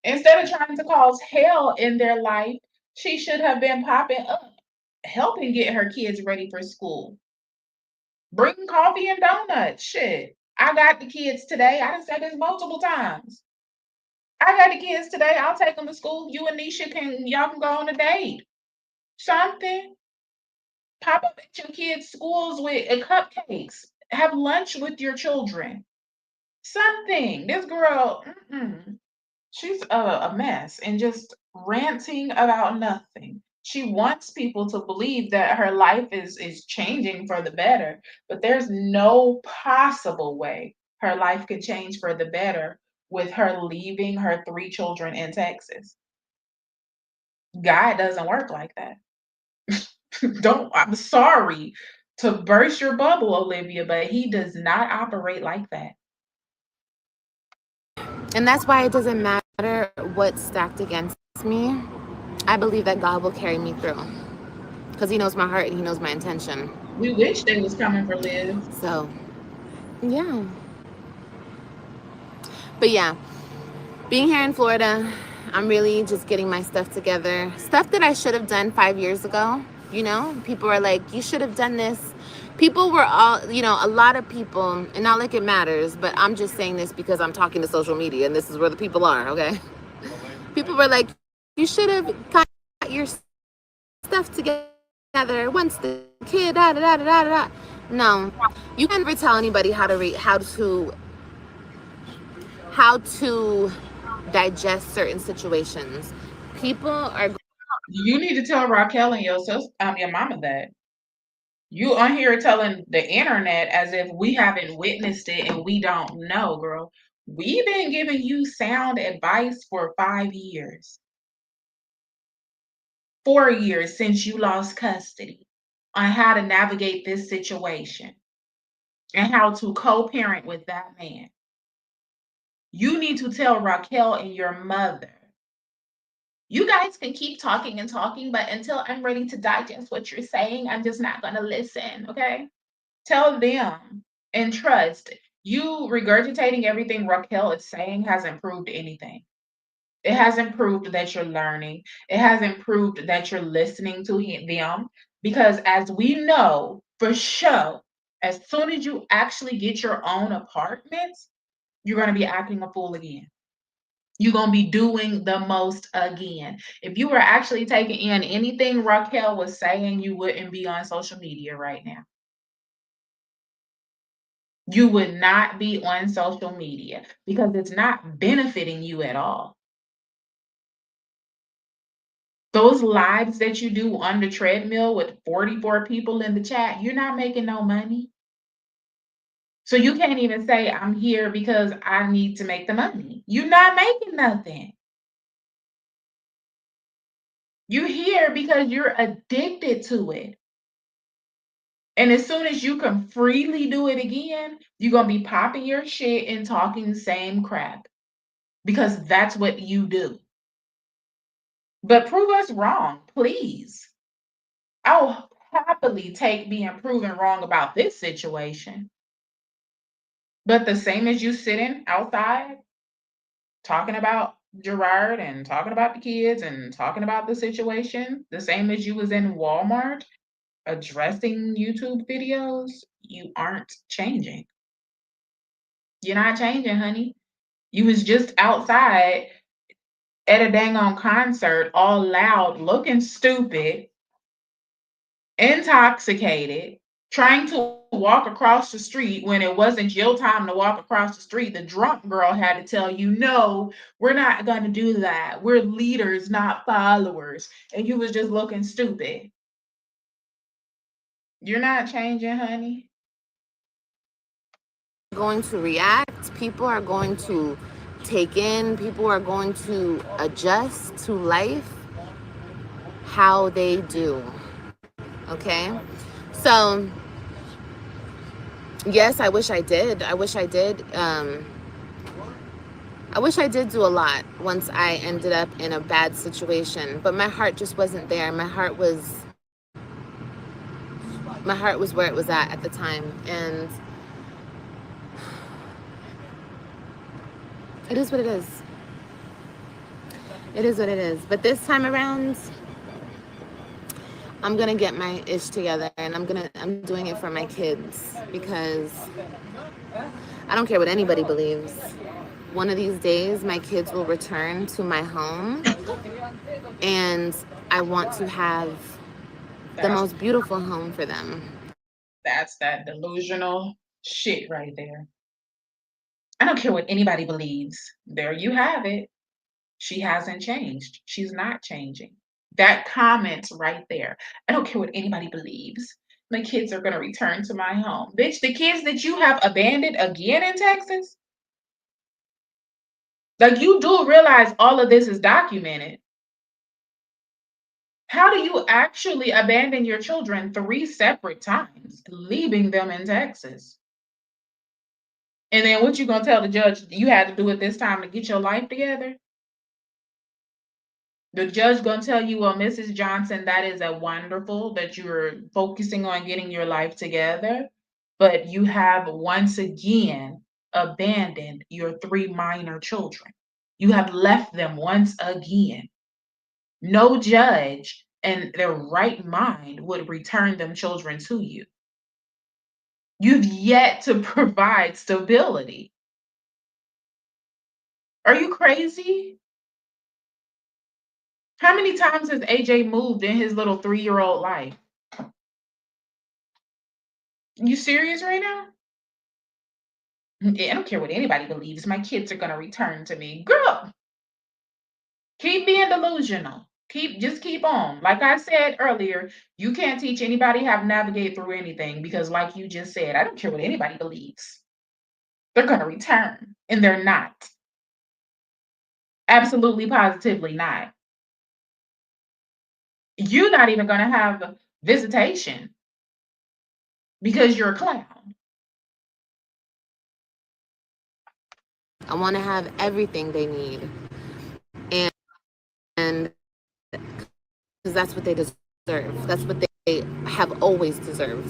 Instead of trying to cause hell in their life, she should have been popping up, helping get her kids ready for school. Bring coffee and donuts. Shit. I got the kids today. I done said this multiple times. I got the kids today. I'll take them to school. You and Nisha y'all can go on a date. Something. Pop up at your kids' schools with cupcakes. Have lunch with your children. Something. This girl, she's a mess and just ranting about nothing. She wants people to believe that her life is changing for the better, but there's no possible way her life could change for the better with her leaving her 3 children in Texas. God doesn't work like that. I'm sorry to burst your bubble, Olivia, but he does not operate like that. And that's why it doesn't matter what's stacked against me. I believe that God will carry me through because he knows my heart and he knows my intention. We wish they was coming for Liz. So, yeah. But yeah, being here in Florida, I'm really just getting my stuff together. Stuff that I should have done 5 years ago. You know, people are like, you should have done this. People were all, you know, a lot of people, and not like it matters, but I'm just saying this because I'm talking to social media and this is where the people are, okay? People were like, you should have got your stuff together once the kid, da da da da da da. No, you can never tell anybody how to digest certain situations. People are. You need to tell Raquel and your mama that. You on here telling the internet as if we haven't witnessed it and we don't know, girl. We've been giving you sound advice for 5 years. 4 years since you lost custody on how to navigate this situation and how to co-parent with that man. You need to tell Raquel and your mother. You guys can keep talking and talking, but until I'm ready to digest what you're saying, I'm just not going to listen, okay? Tell them and trust. You regurgitating everything Raquel is saying hasn't proved anything. It hasn't proved that you're learning. It hasn't proved that you're listening to them. Because as we know for sure, as soon as you actually get your own apartments, you're going to be acting a fool again. You're going to be doing the most again. If you were actually taking in anything Raquel was saying, you wouldn't be on social media right now. You would not be on social media because it's not benefiting you at all. Those lives that you do on the treadmill with 44 people in the chat, you're not making no money. So you can't even say, I'm here because I need to make the money. You're not making nothing. You're here because you're addicted to it. And as soon as you can freely do it again, you're going to be popping your shit and talking the same crap because that's what you do. But prove us wrong, please. I'll happily take being proven wrong about this situation. But the same as you sitting outside talking about Gerard and talking about the kids and talking about the situation, the same as you was in Walmart addressing YouTube videos, you aren't changing. You're not changing, honey. You was just outside at a dang on concert, all loud, looking stupid, intoxicated, trying to walk across the street when it wasn't your time to walk across the street. The drunk girl had to tell you, no, we're not going to do that. We're leaders, not followers. And you was just looking stupid. You're not changing, honey. Going to react, people are going to take in, people are going to adjust to life how they do. Okay? So, yes, I wish I did. I wish I did do a lot once I ended up in a bad situation, but my heart just wasn't there. My heart was where it was at the time, and it is what it is. It is what it is. But this time around, I'm gonna get my ish together, and I'm doing it for my kids, because I don't care what anybody believes. One of these days, my kids will return to my home, and I want to have the most beautiful home for them. That's that delusional shit right there. I don't care what anybody believes. There you have it. She hasn't changed. She's not changing. That comment right there. I don't care what anybody believes. My kids are going to return to my home. Bitch, the kids that you have abandoned again in Texas? Like, you do realize all of this is documented. How do you actually abandon your children 3 separate times, leaving them in Texas? And then what you gonna tell the judge you had to do it this time to get your life together? The judge gonna tell you, well, Mrs. Johnson, that is a wonderful that you're focusing on getting your life together, but you have once again abandoned your 3 minor children. You have left them once again. No judge in their right mind would return them children to you. You've yet to provide stability. Are you crazy? How many times has AJ moved in his little 3-year-old life? You serious right now? I don't care what anybody believes. My kids are gonna return to me. Girl, keep being delusional. Just keep on. Like I said earlier, you can't teach anybody how to navigate through anything, because like you just said, I don't care what anybody believes. They're gonna return, and they're not. Absolutely positively not. You're not even gonna have visitation because you're a clown. I want to have everything they need, and because that's what they deserve. That's what they have always deserved.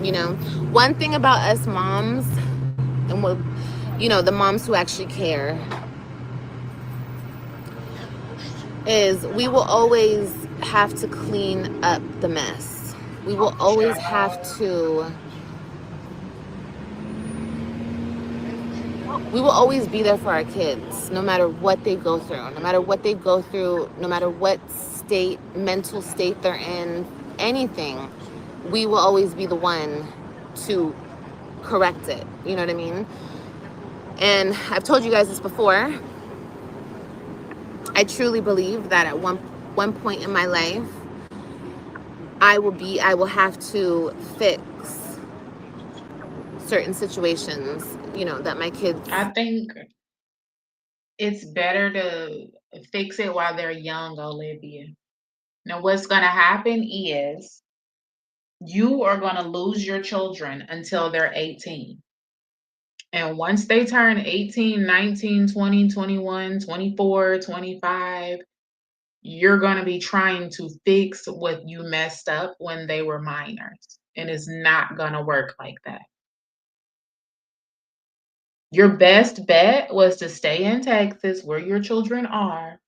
You know, one thing about us moms, and what, you know, the moms who actually care, is we will always have to clean up the mess. We will always have to. We will always be there for our kids, no matter what they go through, no matter what they go through, no matter what mental state they're in, anything. We will always be the one to correct it. You know what I mean? And I've told you guys this before. I truly believe that at one point in my life, I will have to fix certain situations, you know, that my kids. I think it's better to fix it while they're young, Olivia. Now, what's going to happen is you are going to lose your children until they're 18. And once they turn 18, 19, 20, 21, 24, 25, you're going to be trying to fix what you messed up when they were minors. And it's not going to work like that. Your best bet was to stay in Texas where your children are.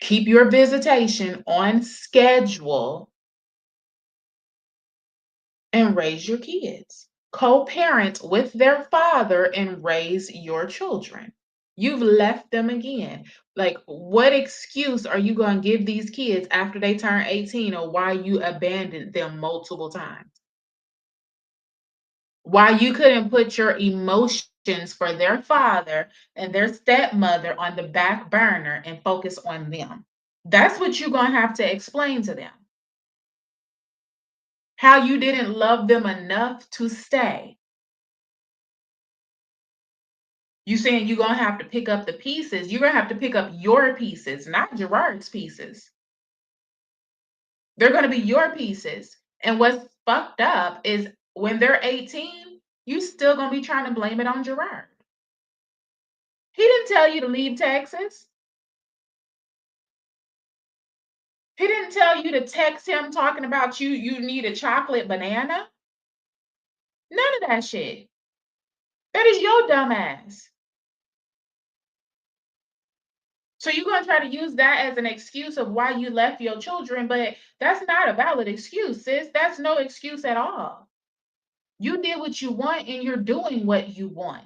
Keep your visitation on schedule and raise your kids. Co-parent with their father and raise your children. You've left them again. Like, what excuse are you going to give these kids after they turn 18 or why you abandoned them multiple times? Why you couldn't put your emotions for their father and their stepmother on the back burner and focus on them? That's what you're going to have to explain to them. How you didn't love them enough to stay. You saying you're gonna have to pick up the pieces. You're gonna have to pick up your pieces, not Gerard's pieces. They're gonna be your pieces. And what's fucked up is when they're 18, you still gonna be trying to blame it on Gerard. He didn't tell you to leave Texas. He didn't tell you to text him talking about you need a chocolate banana. None of that shit. That is your dumb ass. So you're going to try to use that as an excuse of why you left your children, but that's not a valid excuse, sis. That's no excuse at all. You did what you want and you're doing what you want.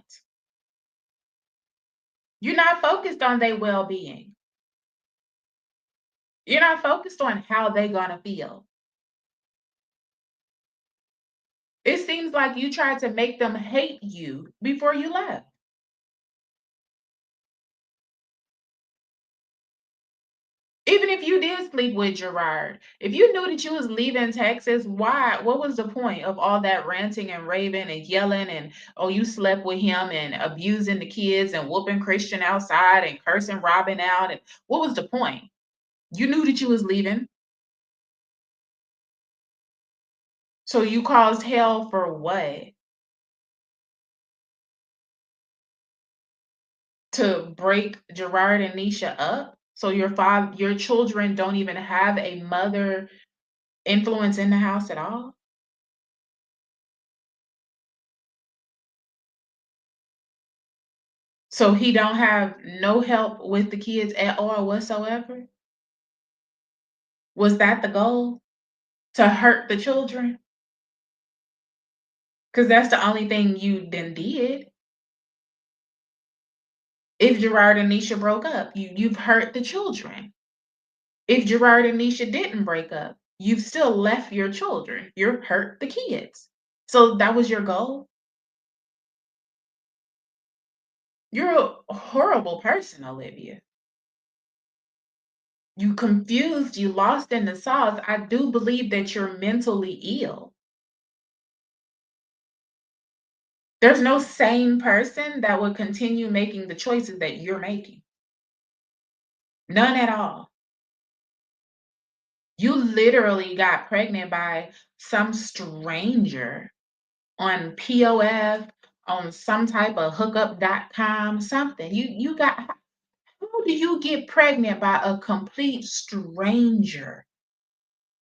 You're not focused on their well-being. You're not focused on how they're going to feel. It seems like you tried to make them hate you before you left. Even if you did sleep with Gerard, if you knew that you was leaving Texas, why? What was the point of all that ranting and raving and yelling and, oh, you slept with him and abusing the kids and whooping Christian outside and cursing Robin out? And what was the point? You knew that you was leaving. So you caused hell for what? To break Gerard and Nisha up? So your children don't even have a mother influence in the house at all? So he don't have no help with the kids at all whatsoever? Was that the goal? To hurt the children? Because that's the only thing you then did. If Gerard and Nisha broke up, you've hurt the children. If Gerard and Nisha didn't break up, you've still left your children. You've hurt the kids. So that was your goal? You're a horrible person, Olivia. You confused, you lost in the sauce. I do believe that you're mentally ill. There's no sane person that would continue making the choices that you're making. None at all. You literally got pregnant by some stranger on POF, on some type of hookup.com, something. You got, how do you get pregnant by a complete stranger?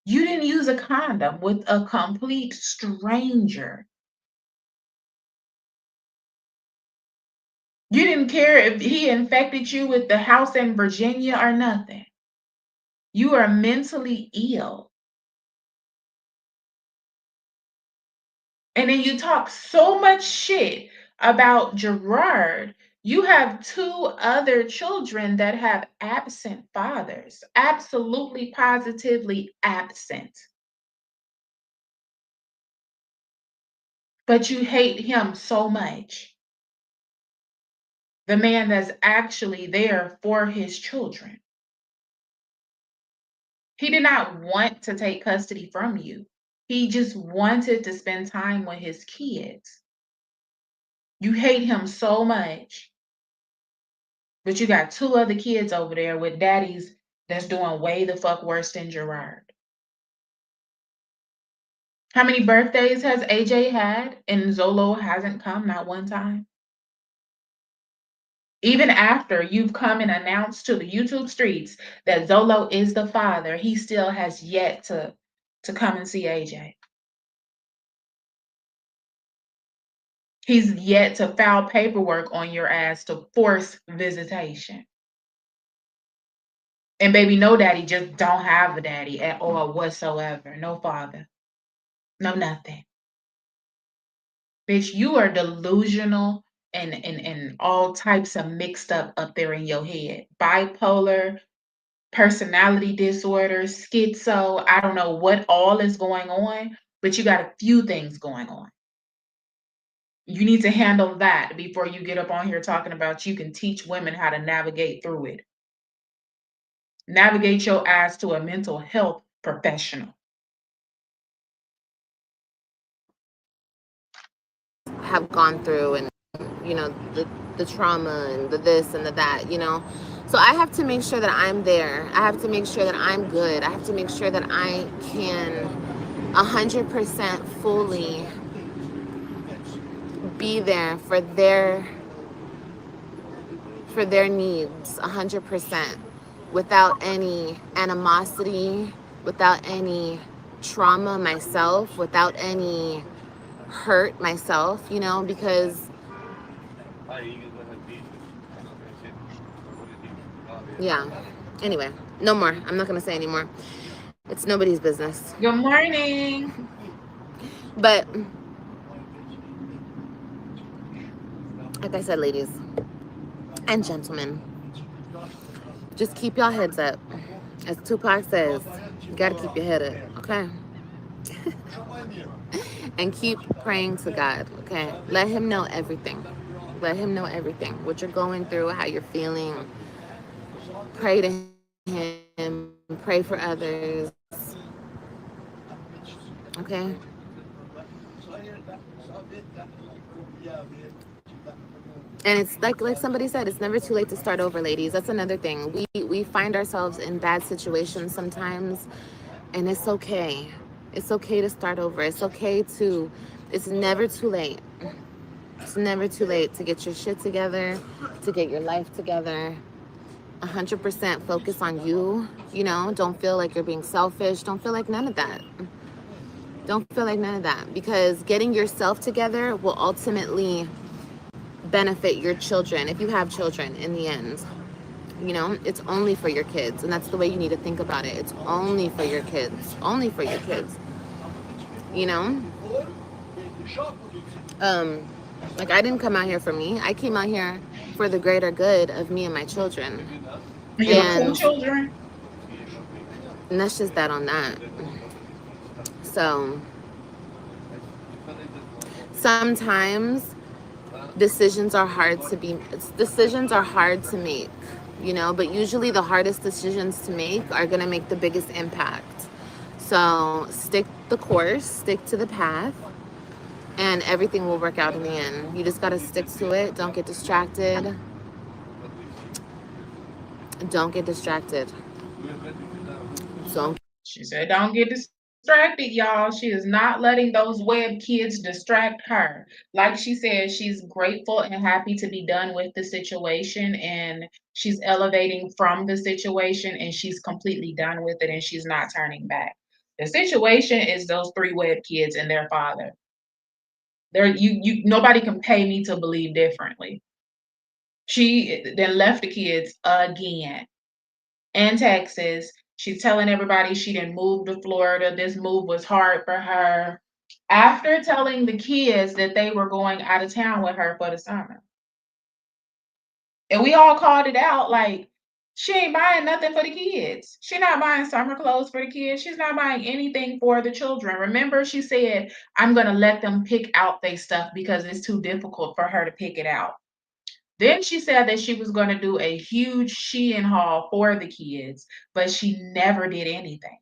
You didn't use a condom with a complete stranger. You didn't care if he infected you with the house in Virginia or nothing. You are mentally ill. And then you talk so much shit about Gerard. You have two other children that have absent fathers, absolutely positively absent. But you hate him so much. The man that's actually there for his children. He did not want to take custody from you. He just wanted to spend time with his kids. You hate him so much. But you got two other kids over there with daddies that's doing way the fuck worse than Gerard. How many birthdays has AJ had and Zolo hasn't come not one time? Even after you've come and announced to the YouTube streets that Zolo is the father, he still has yet to come and see AJ. He's yet to file paperwork on your ass to force visitation. And baby, no daddy just don't have a daddy at all whatsoever. No father. No nothing. Bitch, you are delusional and all types of mixed up there in your head. Bipolar, personality disorder, schizo, I don't know what all is going on, but you got a few things going on. You need to handle that before you get up on here talking about you can teach women how to navigate through it. Navigate your ass to a mental health professional. Have gone through, and the trauma and the this and the that, so I have to make sure that I'm there. I have to make sure that I'm good. I have to make sure that I can 100% fully be there for their needs 100%, without any animosity, without any trauma myself, without any hurt myself, because yeah. Anyway, no more. I'm not gonna say anymore. It's nobody's business. Good morning. But like I said, ladies and gentlemen, just keep y'all heads up. As Tupac says, you gotta keep your head up, okay? And keep praying to God, okay? Let him know everything. Let him know everything. What you're going through, how you're feeling. Pray to him. Pray for others. Okay? And it's like somebody said, it's never too late to start over, ladies. That's another thing. We find ourselves in bad situations sometimes, and it's okay. It's okay to start over. It's never too late. It's never too late to get your shit together, to get your life together. 100% focus on you. Don't feel like you're being selfish. Don't feel like none of that. Don't feel like none of that, because getting yourself together will ultimately benefit your children, if you have children, in the end. It's only for your kids, and that's the way you need to think about it. It's only for your kids. Only for your kids. Like, I didn't come out here for me. I came out here for the greater good of me and my children. Your cool children. And that's just that on that. So sometimes decisions are hard to make, but usually the hardest decisions to make are going to make the biggest impact. So stick the course, stick to the path, and everything will work out in the end. You just got to stick to it. Don't get distracted. She said, don't get distracted, y'all. She is not letting those web kids distract her. Like she said, she's grateful and happy to be done with the situation, and she's elevating from the situation, and she's completely done with it, and she's not turning back. The situation is those 3 web kids and their father. Nobody can pay me to believe differently. She then left the kids again in Texas. She's telling everybody she didn't move to Florida. This move was hard for her. After telling the kids that they were going out of town with her for the summer. And we all called it out, like, she ain't buying nothing for the kids. She's not buying summer clothes for the kids. She's not buying anything for the children. Remember, she said, I'm going to let them pick out their stuff because it's too difficult for her to pick it out. Then she said that she was going to do a huge Shein haul for the kids, but she never did anything.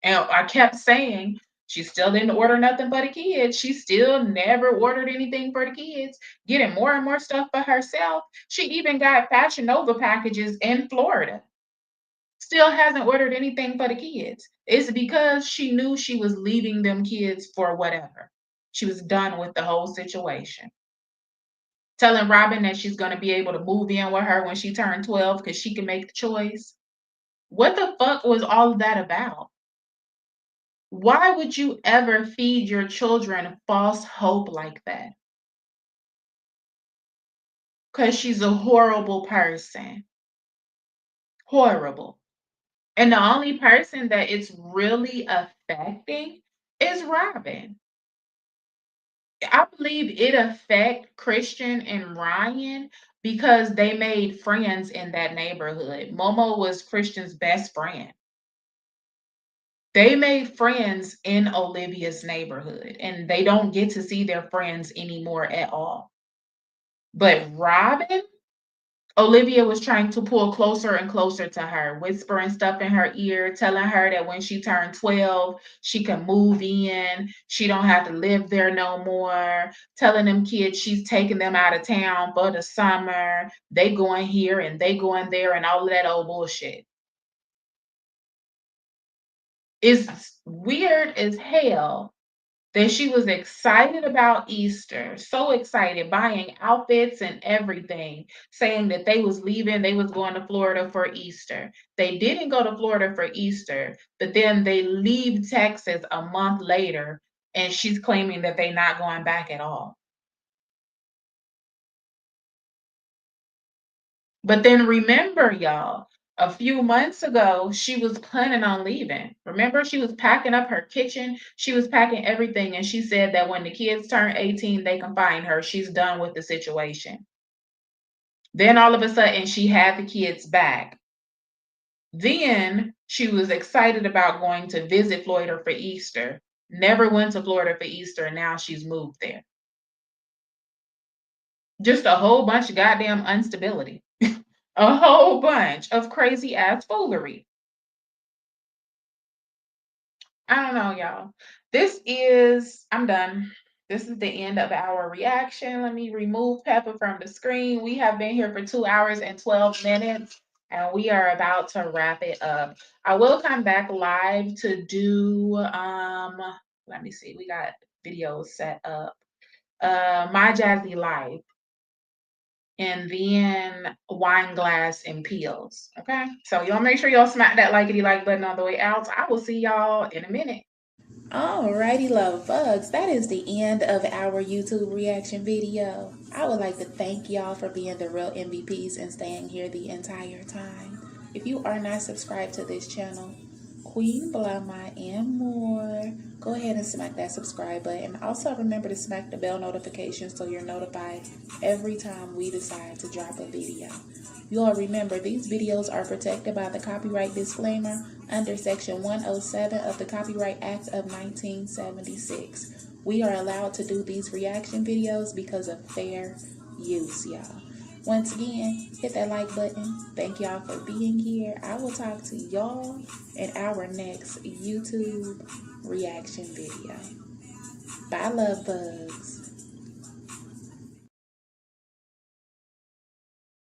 And I kept saying, she still didn't order nothing for the kids. She still never ordered anything for the kids, getting more and more stuff for herself. She even got Fashion Nova packages in Florida. Still hasn't ordered anything for the kids. It's because she knew she was leaving them kids for whatever. She was done with the whole situation. telling Robin that she's going to be able to move in with her when she turned 12 because she can make the choice. What the fuck was all of that about? Why would you ever feed your children false hope like that? Because she's a horrible person. Horrible. And the only person that it's really affecting is Robin. I believe it affect Christian and Ryan because they made friends in that neighborhood. Momo was Christian's best friend. They made friends in Olivia's neighborhood, and they don't get to see their friends anymore at all. But Robin, Olivia was trying to pull closer and closer to her, whispering stuff in her ear, telling her that when she turned 12, she can move in. She don't have to live there no more. Telling them kids she's taking them out of town for the summer. They going here and they going there and all of that old bullshit. It's weird as hell that she was excited about Easter, so excited, buying outfits and everything, saying that they was leaving, they was going to Florida for Easter. They didn't go to Florida for Easter, but then they leave Texas a month later, and she's claiming that they're not going back at all. But then remember, y'all, a few months ago, she was planning on leaving. Remember, she was packing up her kitchen. She was packing everything. And she said that when the kids turn 18, they can find her. She's done with the situation. Then all of a sudden, she had the kids back. Then she was excited about going to visit Florida for Easter. Never went to Florida for Easter, and now she's moved there. Just a whole bunch of goddamn instability. A whole bunch of crazy ass foolery. I don't know, y'all. I'm done. This is the end of our reaction. Let me remove Peppa from the screen. We have been here for 2 hours and 12 minutes, and we are about to wrap it up. I will come back live to do, let me see, we got videos set up. My Jazzy Life, and then Wine Glass and Peels. Okay, so y'all make sure y'all smack that likey like button on the way out. I will see y'all in a minute. Alrighty, love bugs. That is the end of our YouTube reaction video. I would like to thank y'all for being the real MVPs and staying here the entire time. If you are not subscribed to this channel, Queen Blama and more, go ahead and smack that subscribe button. Also remember to smack the bell notification so you're notified every time we decide to drop a video. You all remember, these videos are protected by the copyright disclaimer under Section 107 of the Copyright Act of 1976. We are allowed to do these reaction videos because of fair use, y'all. Once again, hit that like button. Thank y'all for being here. I will talk to y'all in our next YouTube reaction video. Bye, love bugs.